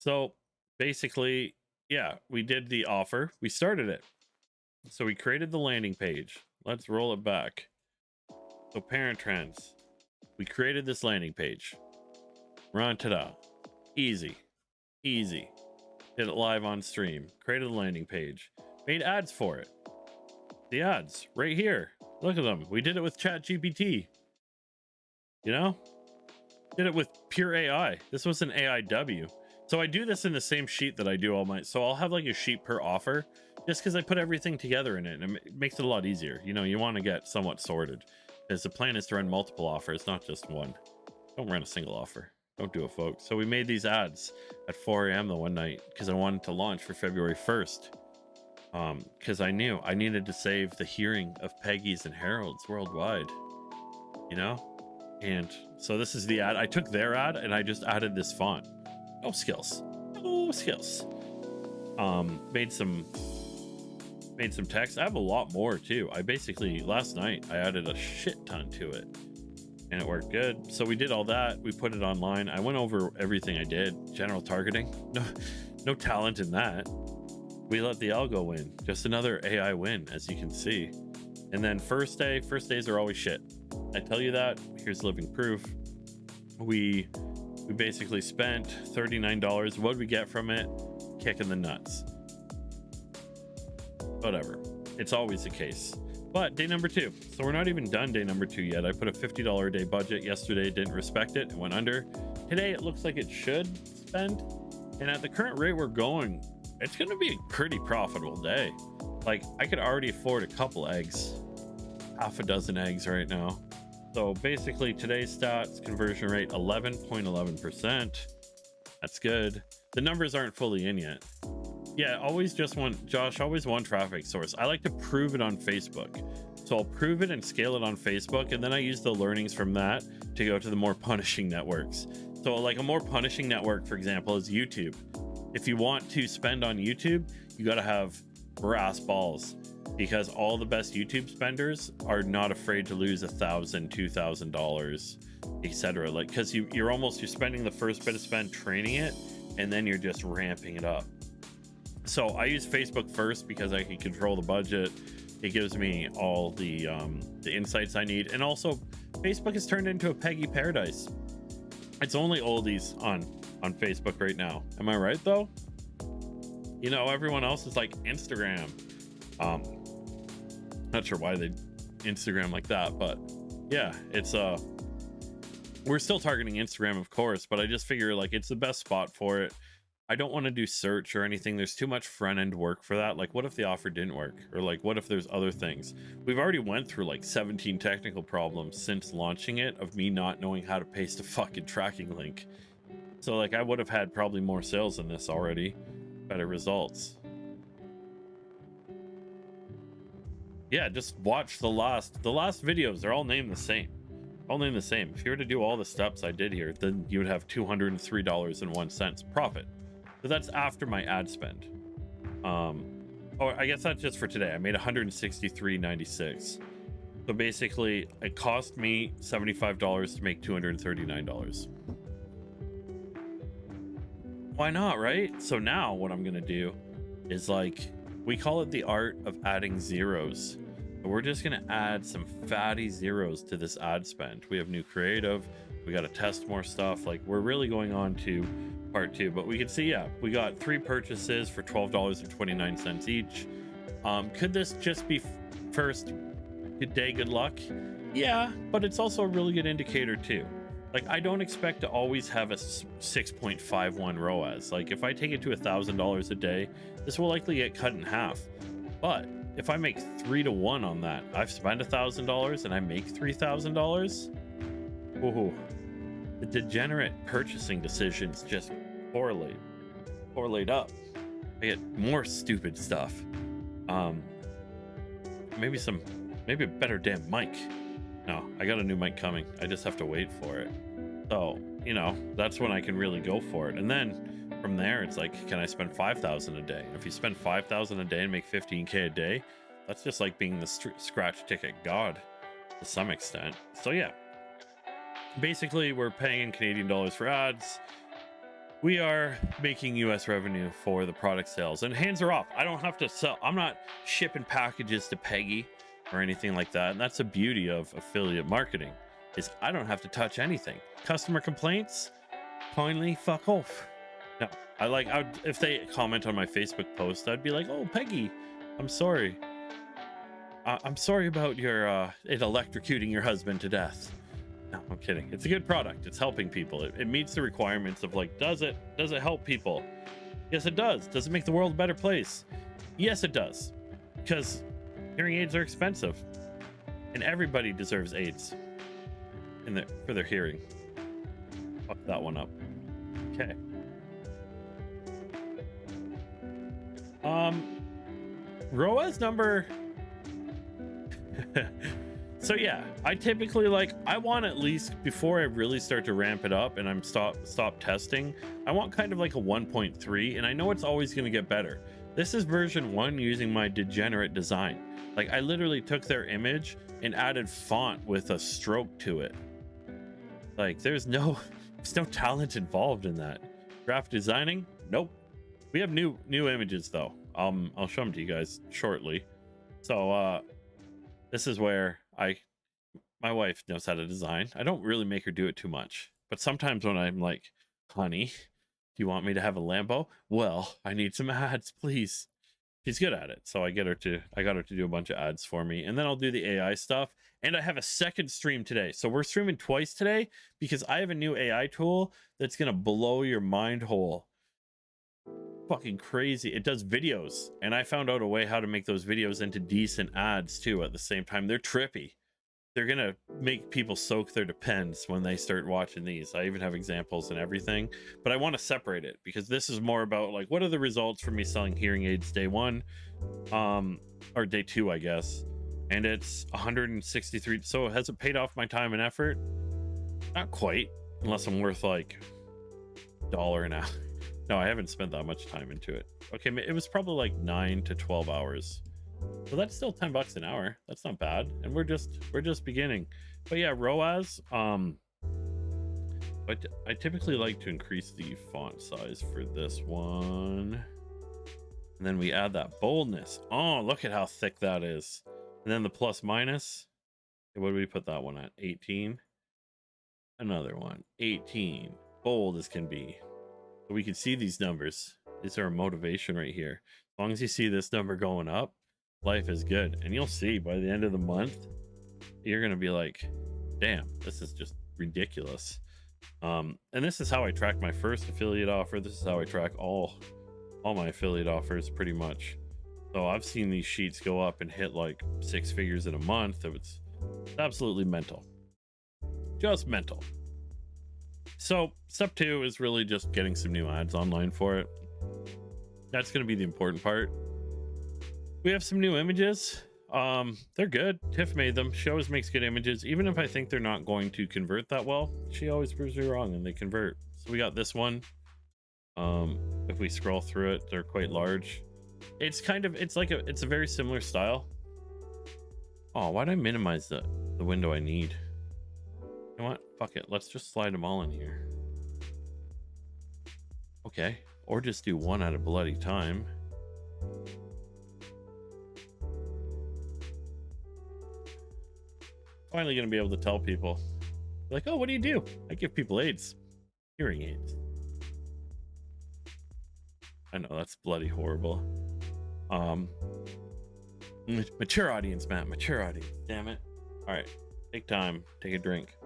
So basically, yeah, we did the offer, we started it, so we created the landing page. Let's roll it back. So parent trends, we created this landing page. Run, ta-da. Easy. Did it live on stream. Created a landing page. Made ads for it. The ads right here. Look at them. We did it with ChatGPT. You know? Did it with pure AI. This was an AIW. So I do this in the same sheet that I do all my, so I'll have like a sheet per offer just because I put everything together in it and it makes it a lot easier. You know, you want to get somewhat sorted. Because the plan is to run multiple offers, not just one. Don't run a single offer. Don't do it, folks. So we made these ads at 4 a.m. the one night because I wanted to launch for February 1st. Because I knew I needed to save the hearing of Peggy's and Harold's worldwide. You know? And so this is the ad. I took their ad and I just added this font. No skills. Made some text. I have a lot more too. I basically last night I added a shit ton to it and it worked good. So we did all that. We put it online. I went over everything I did. General targeting. No talent in that. We let the algo win. Just another AI win, as you can see. And then first days are always shit. I tell you that. Here's living proof. We basically spent $39. What did we get from it? Kick in the nuts. Whatever, it's always the case. But day number 2, so we're not even done day number 2 yet. I put a $50 a day budget yesterday, didn't respect it, went under. Today it looks like it should spend, and at the current rate we're going, it's going to be a pretty profitable day. Like, I could already afford a couple eggs, half a dozen eggs right now. So basically today's stats, conversion rate 11.11%. That's good. The numbers aren't fully in yet. Yeah, always just one, Josh, always one traffic source. I like to prove it on Facebook. So I'll prove it and scale it on Facebook, and then I use the learnings from that to go to the more punishing networks. So like a more punishing network, for example, is YouTube. If you want to spend on YouTube, you got to have brass balls, because all the best YouTube spenders are not afraid to lose $1,000, $2,000, etc. Like, because you're spending the first bit of spend training it, and then you're just ramping it up. So I use Facebook first because I can control the budget. It gives me all the insights I need, and also Facebook has turned into a Peggy paradise. It's only oldies on Facebook right now. Am I right though? You know, everyone else is like Instagram. Not sure why they Instagram like that, but yeah, it's we're still targeting Instagram, of course, but I just figure like it's the best spot for it. I don't want to do search or anything. There's too much front end work for that. Like, what if the offer didn't work? Or like, what if there's other things? We've already went through like 17 technical problems since launching it of me not knowing how to paste a fucking tracking link. So like, I would have had probably more sales than this already, better results. Yeah, just watch the last videos. They're all named the same. All named the same. If you were to do all the steps I did here, then you would have $203.01 profit. But that's after my ad spend. Or I guess that's just for today. I made $163.96. So basically, it cost me $75 to make $239. Why not, right? So now what I'm gonna do is, like, we call it the art of adding zeros. But we're just gonna add some fatty zeros to this ad spend. We have new creative. We got to test more stuff. Like, we're really going on to part 2, but we can see, yeah, we got 3 purchases for $12.29 each. Could this just be first good day, good luck? Yeah, but it's also a really good indicator too. Like, I don't expect to always have a 6.51 ROAS. Like, if I take it to $1,000 a day, this will likely get cut in half. But if I make 3 to 1 on that, I've spent $1,000 and I make $3,000. Ooh, the degenerate purchasing decisions just correlate up. I get more stupid stuff. Maybe a better damn mic. No, I got a new mic coming. I just have to wait for it. So, you know, that's when I can really go for it. And then from there, it's like, can I spend $5,000 a day? And if you spend $5,000 a day and make $15K a day, that's just like being the scratch ticket god to some extent. So yeah, basically we're paying in Canadian dollars for ads. We are making US revenue for the product sales, and hands are off. I don't have to sell. I'm not shipping packages to Peggy or anything like that. And that's the beauty of affiliate marketing, is I don't have to touch anything. Customer complaints, kindly fuck off. No, if they comment on my Facebook post, I'd be like, oh, Peggy, I'm sorry. I'm sorry about your it electrocuting your husband to death. No, I'm kidding. It's a good product. It's helping people. It meets the requirements of, like, does it help people? Yes, it does. Does it make the world a better place? Yes, it does. Because hearing aids are expensive, and everybody deserves aids for their hearing. Fuck that one up. Okay. ROAS number. So yeah, I typically, like, I want, at least before I really start to ramp it up and I'm stop testing, I want kind of like a 1.3, and I know it's always going to get better. This is version 1 using my degenerate design. Like, I literally took their image and added font with a stroke to it. Like, there's no talent involved in that. Graphic designing? Nope. We have new images though. I'll show them to you guys shortly. So this is where my wife knows how to design. I don't really make her do it too much, but sometimes when I'm like, honey, do you want me to have a Lambo? Well, I need some ads, please. She's good at it. So I got her to do a bunch of ads for me, and then I'll do the AI stuff. And I have a second stream today. So we're streaming twice today because I have a new AI tool that's going to blow your mind whole. Fucking crazy. It does videos, and I found out a way how to make those videos into decent ads too at the same time. They're trippy. they're gonna make people soak their depends when they start watching these. I even have examples and everything, but I want to separate it because this is more about like what are the results for me selling hearing aids day 1, or day 2, I guess. And it's 163. So has it paid off my time and effort? Not quite, unless I'm worth like $1 an hour. No, I haven't spent that much time into it. Okay, it was probably like 9 to 12 hours. So that's still $10 an hour. That's not bad. And we're just beginning. But yeah, ROAS, but I typically like to increase the font size for this one. And then we add that boldness. Oh, look at how thick that is. And then the plus minus. What do we put that one at? 18. Another one. 18. Bold as can be. So we can see these numbers. These are a motivation right here. As long as you see this number going up, life is good. And you'll see by the end of the month, you're going to be like, damn, this is just ridiculous. And this is how I track my first affiliate offer. This is how I track all my affiliate offers pretty much. So I've seen these sheets go up and hit like 6 figures in a month. It's absolutely mental. Just mental. So step 2 is really just getting some new ads online for it. That's going to be the important part. We have some new images. They're good. Tiff made them. She always makes good images. Even if I think they're not going to convert that well, she always proves me wrong and they convert. So we got this one. If we scroll through it, they're quite large. It's a very similar style. Oh, why did I minimize the window I need? You know what? Fuck it. Let's just slide them all in here. Okay. Or just do one at a bloody time. Finally gonna be able to tell people. Like, oh, what do you do? I give people aids. Hearing aids. I know, that's bloody horrible. Mature audience, Matt. Mature audience. Damn it. All right. Take time. Take a drink.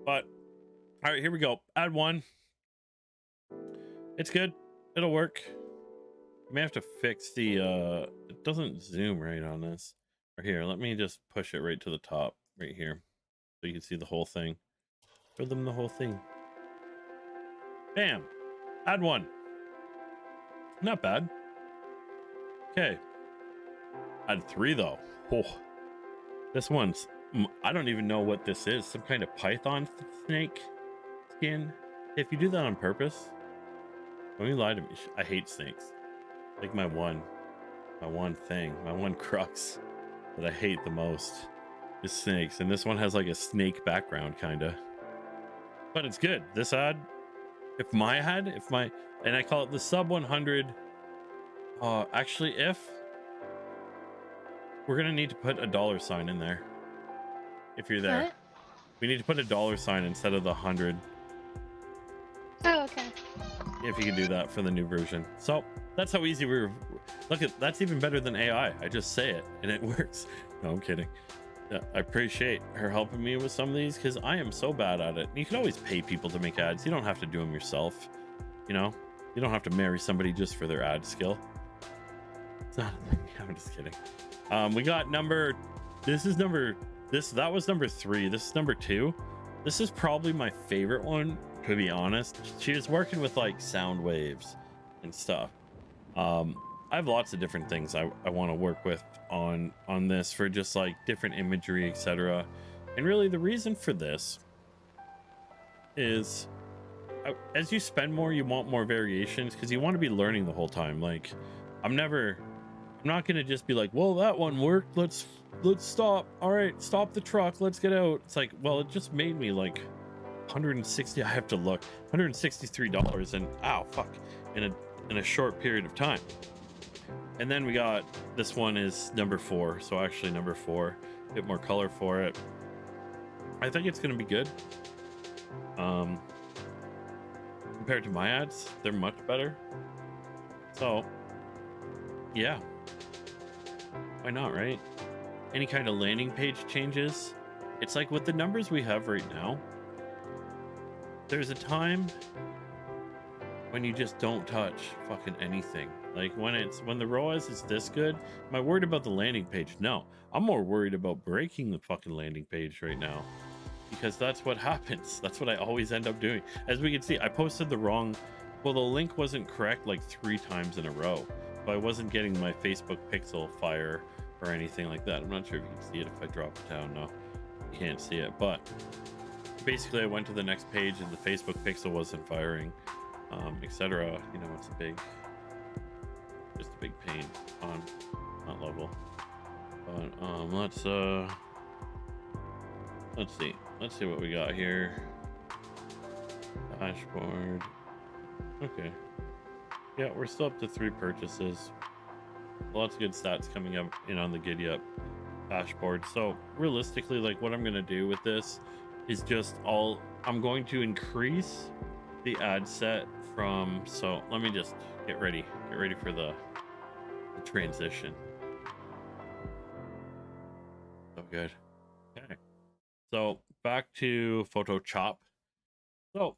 But, all right, here we go. Add one. It's good. It'll work. I may have to fix the, it doesn't zoom right on this. Or here, let me just push it right to the top, right here. So you can see the whole thing. Show them the whole thing. Bam. Add one. Not bad. Okay. Add 3 though. Oh. This one's, I don't even know what this is. Some kind of python snake skin. If you do that on purpose, don't you lie to me. I hate snakes. Like my one thing, my one crux that I hate the most is snakes. And this one has like a snake background kind of, but it's good. This ad, and I call it the sub 100. Actually, if we're going to need to put a $sign in there. If you're there, What? we need to put a $sign instead of the 100. Oh, okay. If you can do that for the new version. So that's how easy we were. Look at that's even better than AI. I just say it and it works. No, I'm kidding. Yeah, I appreciate her helping me with some of these because I am so bad at it. You can always pay people to make ads. You don't have to do them yourself. You know, you don't have to marry somebody just for their ad skill. It's not. I'm just kidding. We got number. That was number 3. This is number 2. This is probably my favorite one, to be honest. She was working with like sound waves and stuff. I have lots of different things I want to work with on this for just like different imagery, etc. And really the reason for this is as you spend more, you want more variations because you want to be learning the whole time. Like I'm not gonna just be like, well, that one worked, let's stop. All right, stop the truck, let's get out. It's like, well, it just made me like 160. I have to look. $163 and ow, fuck, in a short period of time. And then we got this one is number 4. So actually number 4, a bit more color for it. I think it's gonna be good. Compared to my ads, they're much better. So yeah, why not, right? Any kind of landing page changes. It's like with the numbers we have right now, there's a time when you just don't touch fucking anything. Like when the ROAS is this good, am I worried about the landing page? No, I'm more worried about breaking the fucking landing page right now, because that's what happens. That's what I always end up doing. As we can see, I posted the wrong, well, the link wasn't correct like 3 times in a row. So I wasn't getting my Facebook pixel fire or anything like that. I'm not sure if you can see it if I drop it down. No, you can't see it. But basically I went to the next page and the Facebook pixel wasn't firing, etc. You know, it's just a big pain on that level. But let's see what we got here. Dashboard. Okay, yeah, we're still up to 3 purchases. Lots of good stats coming up in on the Giddy Up dashboard. So realistically, like, what I'm going to do with this is just I'm going to increase the ad set from, so let me just get ready for the transition. So good. Okay, so back to Photoshop. So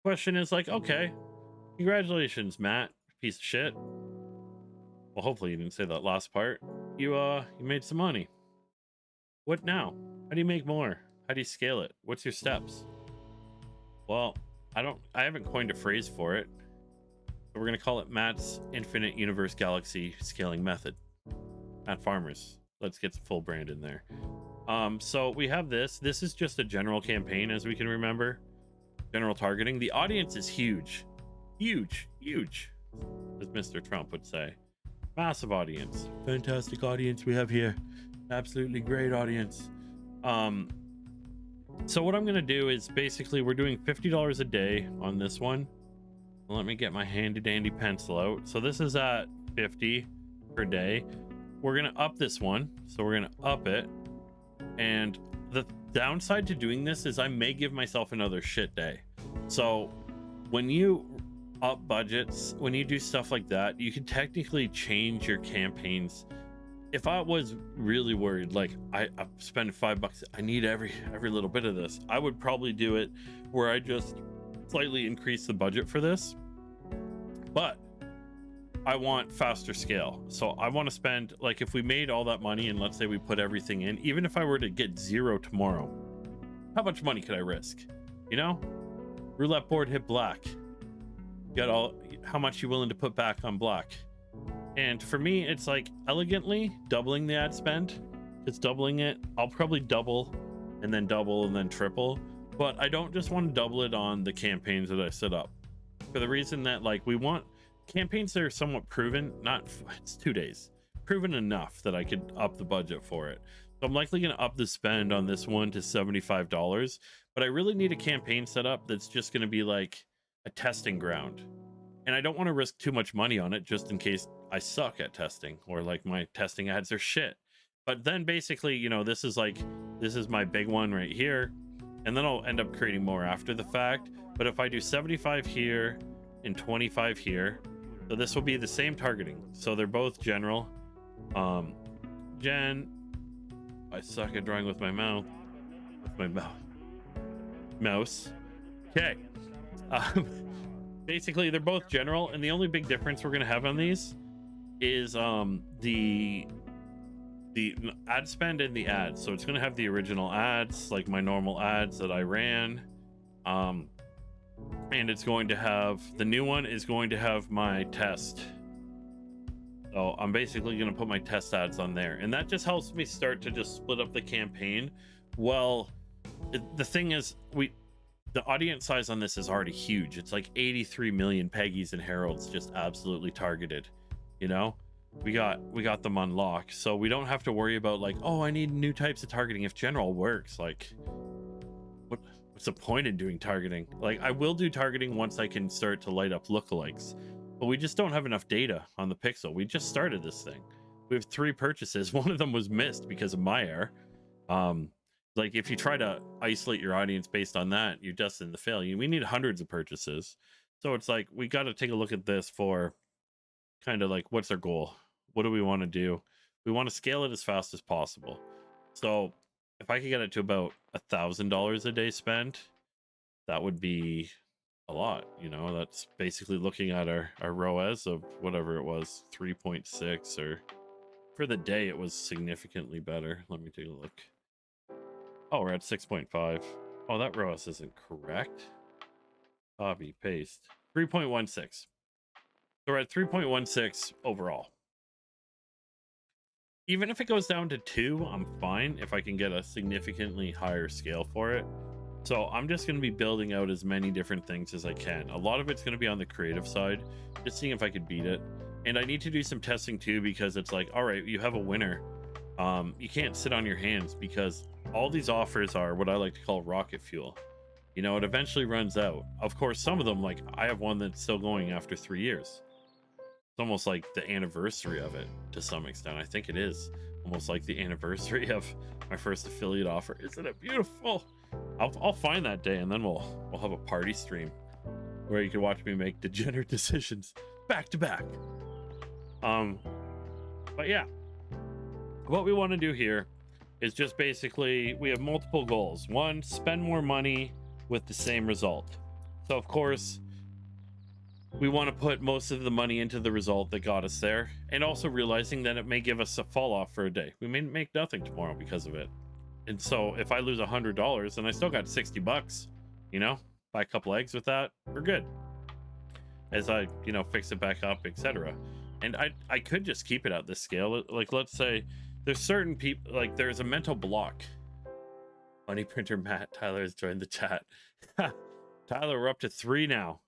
question is like, okay, congratulations, Matt, piece of shit. Well, hopefully you didn't say that last part. You made some money. What now? How do you make more? How do you scale it? What's your steps? Well, I haven't coined a phrase for it. So we're gonna call it Matt's Infinite Universe Galaxy Scaling Method. Matt Farmers. Let's get the full brand in there. So we have this. This is just a general campaign, as we can remember. General targeting. The audience is huge. Huge, as Mr. Trump would say. Massive audience. Fantastic audience we have here. Absolutely great audience. So what I'm going to do is basically we're doing $50 a day on this one. Let me get my handy dandy pencil out. So this is at 50 per day. We're going to up this one. So we're going to up it. And the downside to doing this is I may give myself another shit day. So when you up budgets, when you do stuff like that, you can technically change your campaigns. If I was really worried, like I spend $5, I need every little bit of this, I would probably do it where I just slightly increase the budget for this. But I want faster scale. So I want to spend, like, if we made all that money and let's say we put everything in, even if I were to get 0 tomorrow, how much money could I risk? You know, roulette board hit black. How much you willing to put back on black? And for me, it's like elegantly doubling the ad spend. It's doubling it. I'll probably double and then triple, but I don't just want to double it on the campaigns that I set up, for the reason that, like, we want campaigns that are somewhat proven. It's 2 days proven enough that I could up the budget for it. So I'm likely going to up the spend on this one to $75, but I really need a campaign set up that's just going to be like a testing ground. And I don't want to risk too much money on it just in case I suck at testing, or like my testing ads are shit. But then basically, you know, this is my big one right here. And then I'll end up creating more after the fact. But if I do 75 here and 25 here, so this will be the same targeting. So they're both general. I suck at drawing with my mouth. Mouse. Okay. Basically, they're both general, and the only big difference we're going to have on these is the ad spend and the ads. So it's going to have the original ads, like my normal ads that I ran, and it's going to have, the new one is going to have my test. So I'm basically going to put my test ads on there, and that just helps me start to just split up the campaign. Well, the thing is, the audience size on this is already huge. It's like 83 million Peggies and Heralds just absolutely targeted. You know, we got them on lock, so we don't have to worry about like, oh, I need new types of targeting. If general works, like, what's the point in doing targeting? Like, I will do targeting once I can start to light up lookalikes, but we just don't have enough data on the pixel. We just started this thing. We have 3 purchases. One of them was missed because of my error. Like, if you try to isolate your audience based on that, you're destined to fail. We need hundreds of purchases. So it's like, we got to take a look at this for kind of like, what's our goal? What do we want to do? We want to scale it as fast as possible. So if I could get it to about $1,000 a day spent, that would be a lot. You know, that's basically looking at our ROAS of whatever it was, 3.6, or for the day it was significantly better. Let me take a look. Oh, we're at 6.5. Oh, that ROAS isn't correct. Copy, paste. 3.16. So we're at 3.16 overall. Even if it goes down to 2, I'm fine if I can get a significantly higher scale for it. So I'm just going to be building out as many different things as I can. A lot of it's going to be on the creative side, just seeing if I could beat it. And I need to do some testing too, because it's like, all right, you have a winner. You can't sit on your hands, because all these offers are what I like to call rocket fuel. You know, it eventually runs out. Of course, some of them, like I have one that's still going after 3 years. It's almost like the anniversary of it to some extent. I think it is almost like the anniversary of my first affiliate offer. Isn't it beautiful? I'll find that day, and then we'll have a party stream where you can watch me make degenerate decisions back to back. But yeah, what we want to do here is just basically, we have multiple goals. One, spend more money with the same result. So of course, we want to put most of the money into the result that got us there, and also realizing that it may give us a fall off for a day. We may make nothing tomorrow because of it. And so if I lose $100 and I still got $60, you know, buy a couple eggs with that, we're good. As I, you know, fix it back up, etc. And I could just keep it at this scale. Like, let's say there's certain people, like there's a mental block. Money printer Matt, Tyler has joined the chat. Tyler, we're up to 3 now.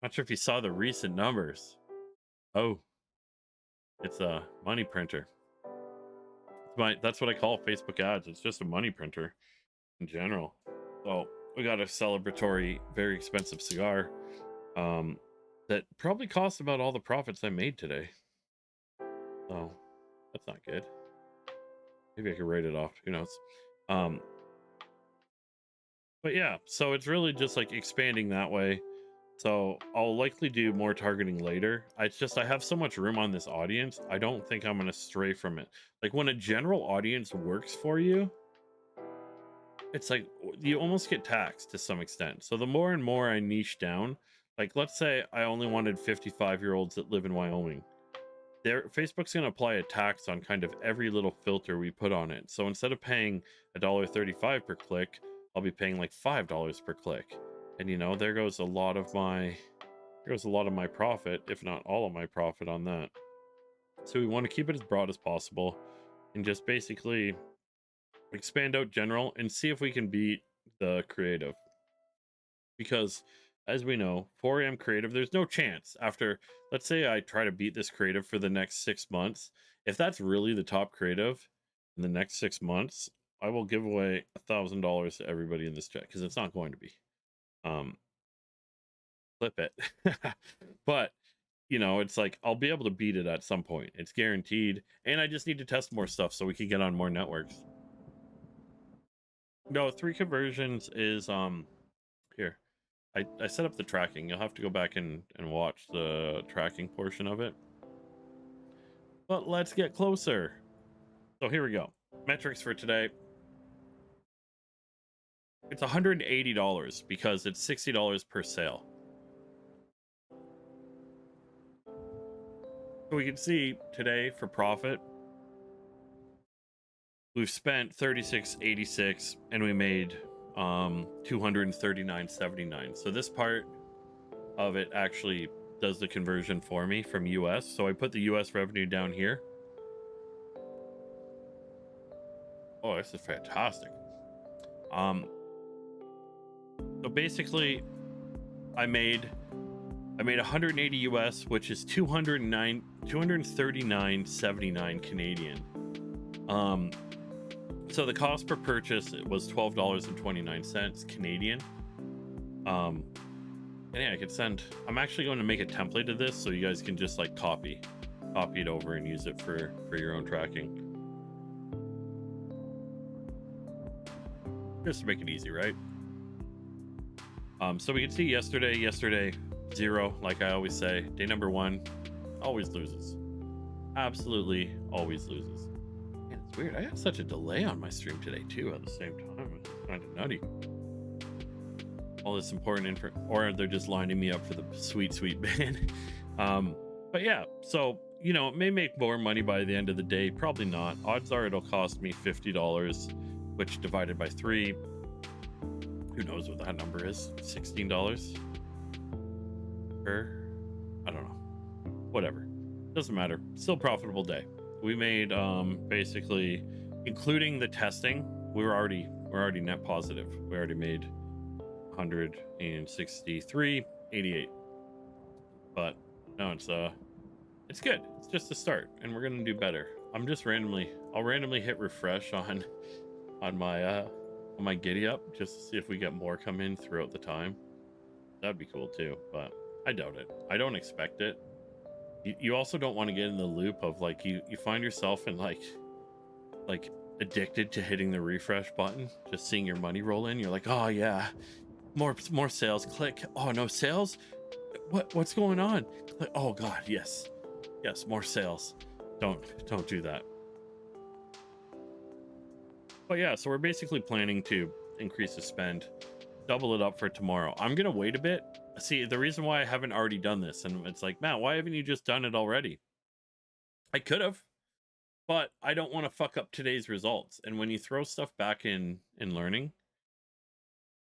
Not sure if you saw the recent numbers. Oh, it's a money printer. That's what I call Facebook ads. It's just a money printer in general. So we got a celebratory, very expensive cigar that probably cost about all the profits I made today. So that's not good. Maybe I could write it off. Who knows? But yeah, so it's really just like expanding that way. So I'll likely do more targeting later. I have so much room on this audience. I don't think I'm going to stray from it. Like when a general audience works for you, it's like you almost get taxed to some extent. So the more and more I niche down, like let's say I only wanted 55-year-olds that live in Wyoming. Facebook's going to apply a tax on kind of every little filter we put on it. So instead of paying $1.35 per click, I'll be paying like $5 per click. And you know, there goes a lot of my profit, if not all of my profit on that. So we want to keep it as broad as possible and just basically expand out general and see if we can beat the creative. Because as we know, 4 a.m. creative, there's no chance after, let's say I try to beat this creative for the next 6 months. If that's really the top creative in the next 6 months, I will give away $1,000 to everybody in this chat, because it's not going to be. Flip it. But you know, it's like I'll be able to beat it at some point. It's guaranteed. And I just need to test more stuff so we can get on more networks. No, 3 conversions is here. I set up the tracking. You'll have to go back and watch the tracking portion of it. But let's get closer. So here we go. Metrics for today. It's $180 because it's $60 per sale. So we can see today for profit, we've spent $36.86 and we made $239.79. So this part of it actually does the conversion for me from US. So I put the US revenue down here. Oh, this is fantastic. So basically I made 180 US, which is 239.79 Canadian. So the cost per purchase was $12.29 Canadian. And yeah, I could send. I'm actually going to make a template of this so you guys can just like copy it over and use it for your own tracking. Just to make it easy, right? So we can see yesterday 0, like I always say. Day number 1 always loses. Absolutely always loses. Man, it's weird. I had such a delay on my stream today too at the same time. It's kind of nutty. all this important info, or they're just lining me up for the sweet ban. But yeah, so you know, it may make more money by the end of the day. Probably not. Odds are it'll cost me $50, which divided by 3, who knows what that number is? $16 per, I don't know, whatever, doesn't matter. Still profitable day. We made basically, including the testing, we're already net positive. We already made 163.88, but no, it's good. It's just a start, and we're gonna do better. I'll randomly hit refresh on my giddy up just to see if we get more come in throughout the time. That'd be cool too, but I doubt it. I don't expect it. You also don't want to get in the loop of like you find yourself in like addicted to hitting the refresh button, just seeing your money roll in. You're like, oh yeah, more sales. Click. Oh no, sales. What's going on? Click. Oh god, yes, more sales. Don't do that. But yeah, so we're basically planning to increase the spend, double it up for tomorrow. I'm gonna wait a bit. See, the reason why I haven't already done this, and it's like, Matt, why haven't you just done it already? I could have, but I don't want to fuck up today's results. And when you throw stuff back in learning,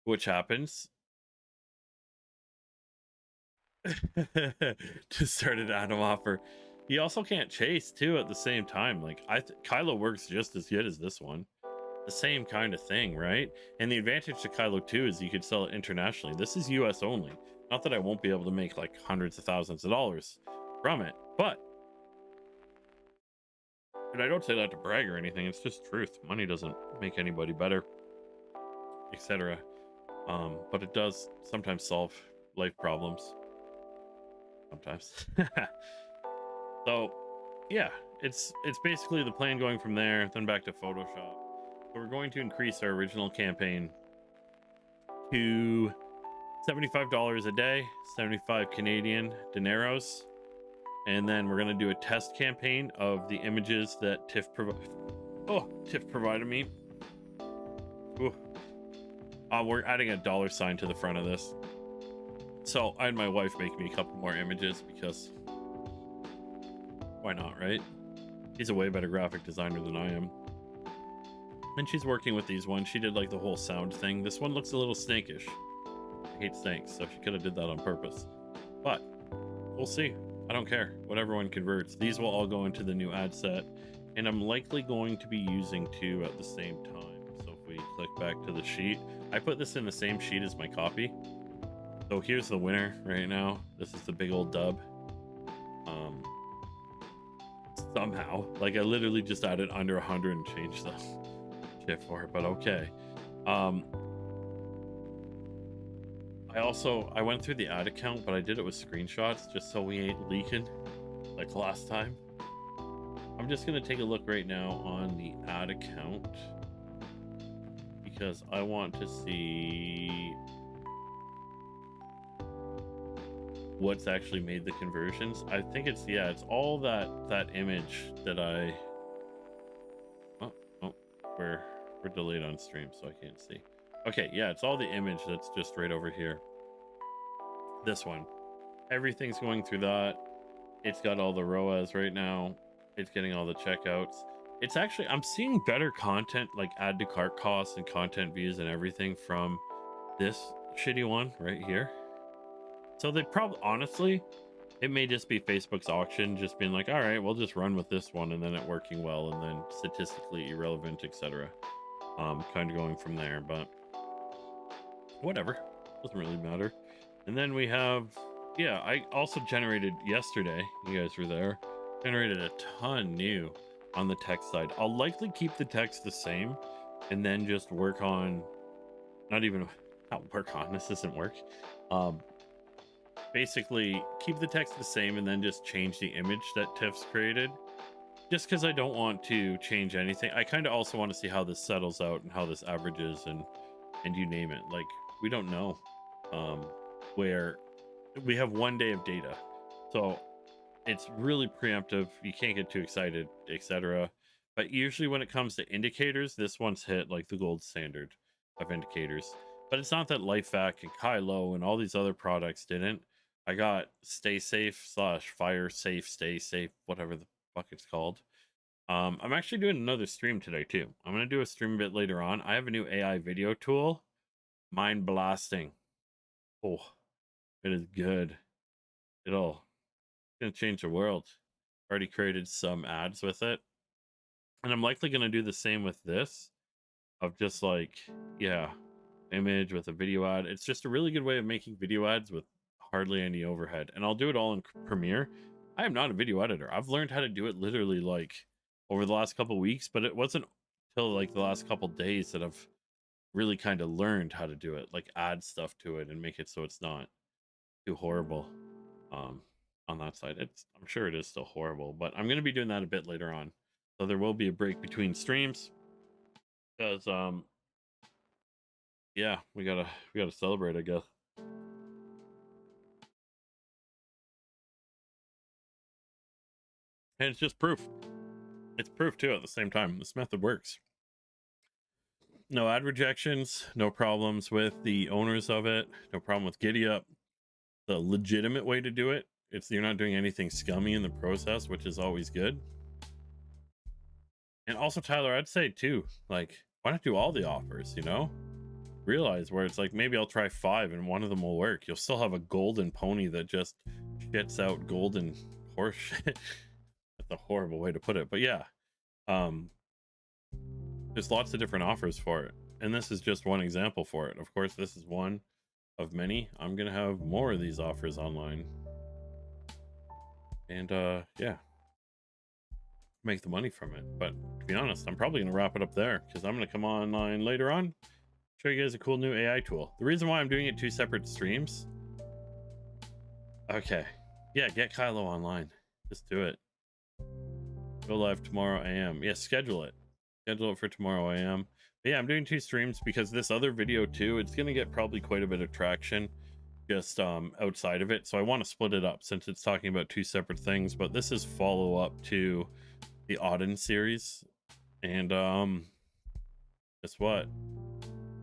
which happens, to start an Adam offer, you also can't chase too at the same time. Like Kylo works just as good as this one. The same kind of thing, right? And the advantage to Kylo 2 is you could sell it internationally. This is US only. Not that I won't be able to make like hundreds of thousands of dollars from it, but, and I don't say that to brag or anything, it's just truth. Money doesn't make anybody better, etc. But it does sometimes solve life problems. Sometimes. So yeah, it's basically the plan going from there, then back to Photoshop. So we're going to increase our original campaign to $75 a day, 75 Canadian dineros. And then we're going to do a test campaign of the images that Tiff provided me. Ooh. We're adding a $sign to the front of this. So I had my wife make me a couple more images because why not, right? She's a way better graphic designer than I am. And she's working with these ones. She did like the whole sound thing. This one looks a little snakish. I hate snakes, so she could have did that on purpose. But we'll see. I don't care. Whatever one converts. These will all go into the new ad set. And I'm likely going to be using 2 at the same time. So if we click back to the sheet, I put this in the same sheet as my copy. So here's the winner right now. This is the big old dub. Somehow, like I literally just added under 100 and changed the shit for it, but okay. I went through the ad account, but I did it with screenshots just so we ain't leaking like last time. I'm just gonna take a look right now on the ad account because I want to see what's actually made the conversions. I think it's all that image that I we're delayed on stream, so I can't see. Okay, yeah, it's all the image that's just right over here. This one, everything's going through that. It's got all the ROAS right now. It's getting all the checkouts. It's actually, I'm seeing better content, like add to cart costs and content views and everything from this shitty one right here. So they probably, honestly, it may just be Facebook's auction just being like, all right, we'll just run with this one, and then it working well, and then statistically irrelevant, etc. Kind of going from there, but whatever, doesn't really matter. And then we have, yeah, I also generated yesterday, you guys were there, generated a ton new on the text side. I'll likely keep the text the same and then just work on, this isn't work. Basically keep the text the same and then just change the image that Tiff's created, just because I don't want to change anything. I kind of also want to see how this settles out and how this averages and you name it. Like, we don't know, where we have 1 day of data, so it's really preemptive. You can't get too excited, etc. But usually when it comes to indicators, this one's hit like the gold standard of indicators. But it's not that LifeVac and Kylo and all these other products didn't. I got Stay Safe / Fire Safe, Stay Safe, whatever the fuck it's called. I'm actually doing another stream today too. I'm gonna do a stream a bit later on. I have a new AI video tool, mind blasting. Oh, it is good. It's gonna change the world. Already created some ads with it, and I'm likely gonna do the same with this. Of just like, yeah, image with a video ad. It's just a really good way of making video ads with hardly any overhead, and I'll do it all in Premiere. I am not a video editor. I've learned how to do it literally like over the last couple weeks, but it wasn't till like the last couple days that I've really kind of learned how to do it, like add stuff to it and make it so it's not too horrible. On that side, I'm sure it is still horrible, but I'm going to be doing that a bit later on, so there will be a break between streams because yeah, we gotta celebrate, I guess. And it's just proof. It's proof too at the same time. This method works. No ad rejections, no problems with the owners of it, no problem with GiddyUp. The legitimate way to do it. You're not doing anything scummy in the process, which is always good. And also, Tyler, I'd say too, like, why not do all the offers, you know? Realize where it's like, maybe I'll try 5 and one of them will work. You'll still have a golden pony that just shits out golden horse shit. That's a horrible way to put it, but yeah. There's lots of different offers for it, and this is just one example for it. Of course, this is one of many. I'm gonna have more of these offers online, and yeah, make the money from it. But to be honest, I'm probably gonna wrap it up there because I'm gonna come online later on, show you guys a cool new AI tool. The reason why I'm doing it 2 separate streams, okay, yeah, get Kylo online, just do it. Go live tomorrow AM. Yeah, schedule it for tomorrow AM. But yeah, I'm doing 2 streams because this other video too, it's gonna get probably quite a bit of traction just outside of it, so I want to split it up since it's talking about 2 separate things. But this is follow up to the Auden series, and guess what,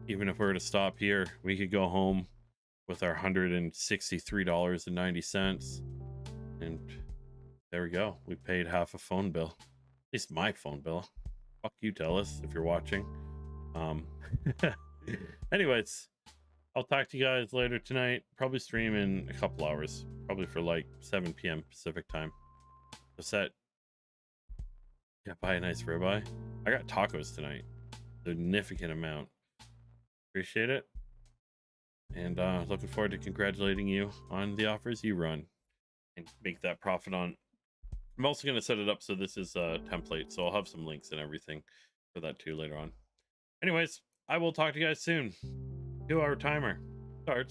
even if we were to stop here, we could go home with our $163.90, and there we go. We paid half a phone bill, at least my phone bill. Fuck you, Telus, if you're watching. Anyways, I'll talk to you guys later tonight. Probably stream in a couple hours, probably for like 7 p.m. Pacific time. The set. Yeah, buy a nice ribeye. I got tacos tonight, significant amount. Appreciate it, and looking forward to congratulating you on the offers you run and make that profit on. I'm also going to set it up so this is a template, so I'll have some links and everything for that too later on. Anyways, I will talk to you guys soon. 2-hour timer starts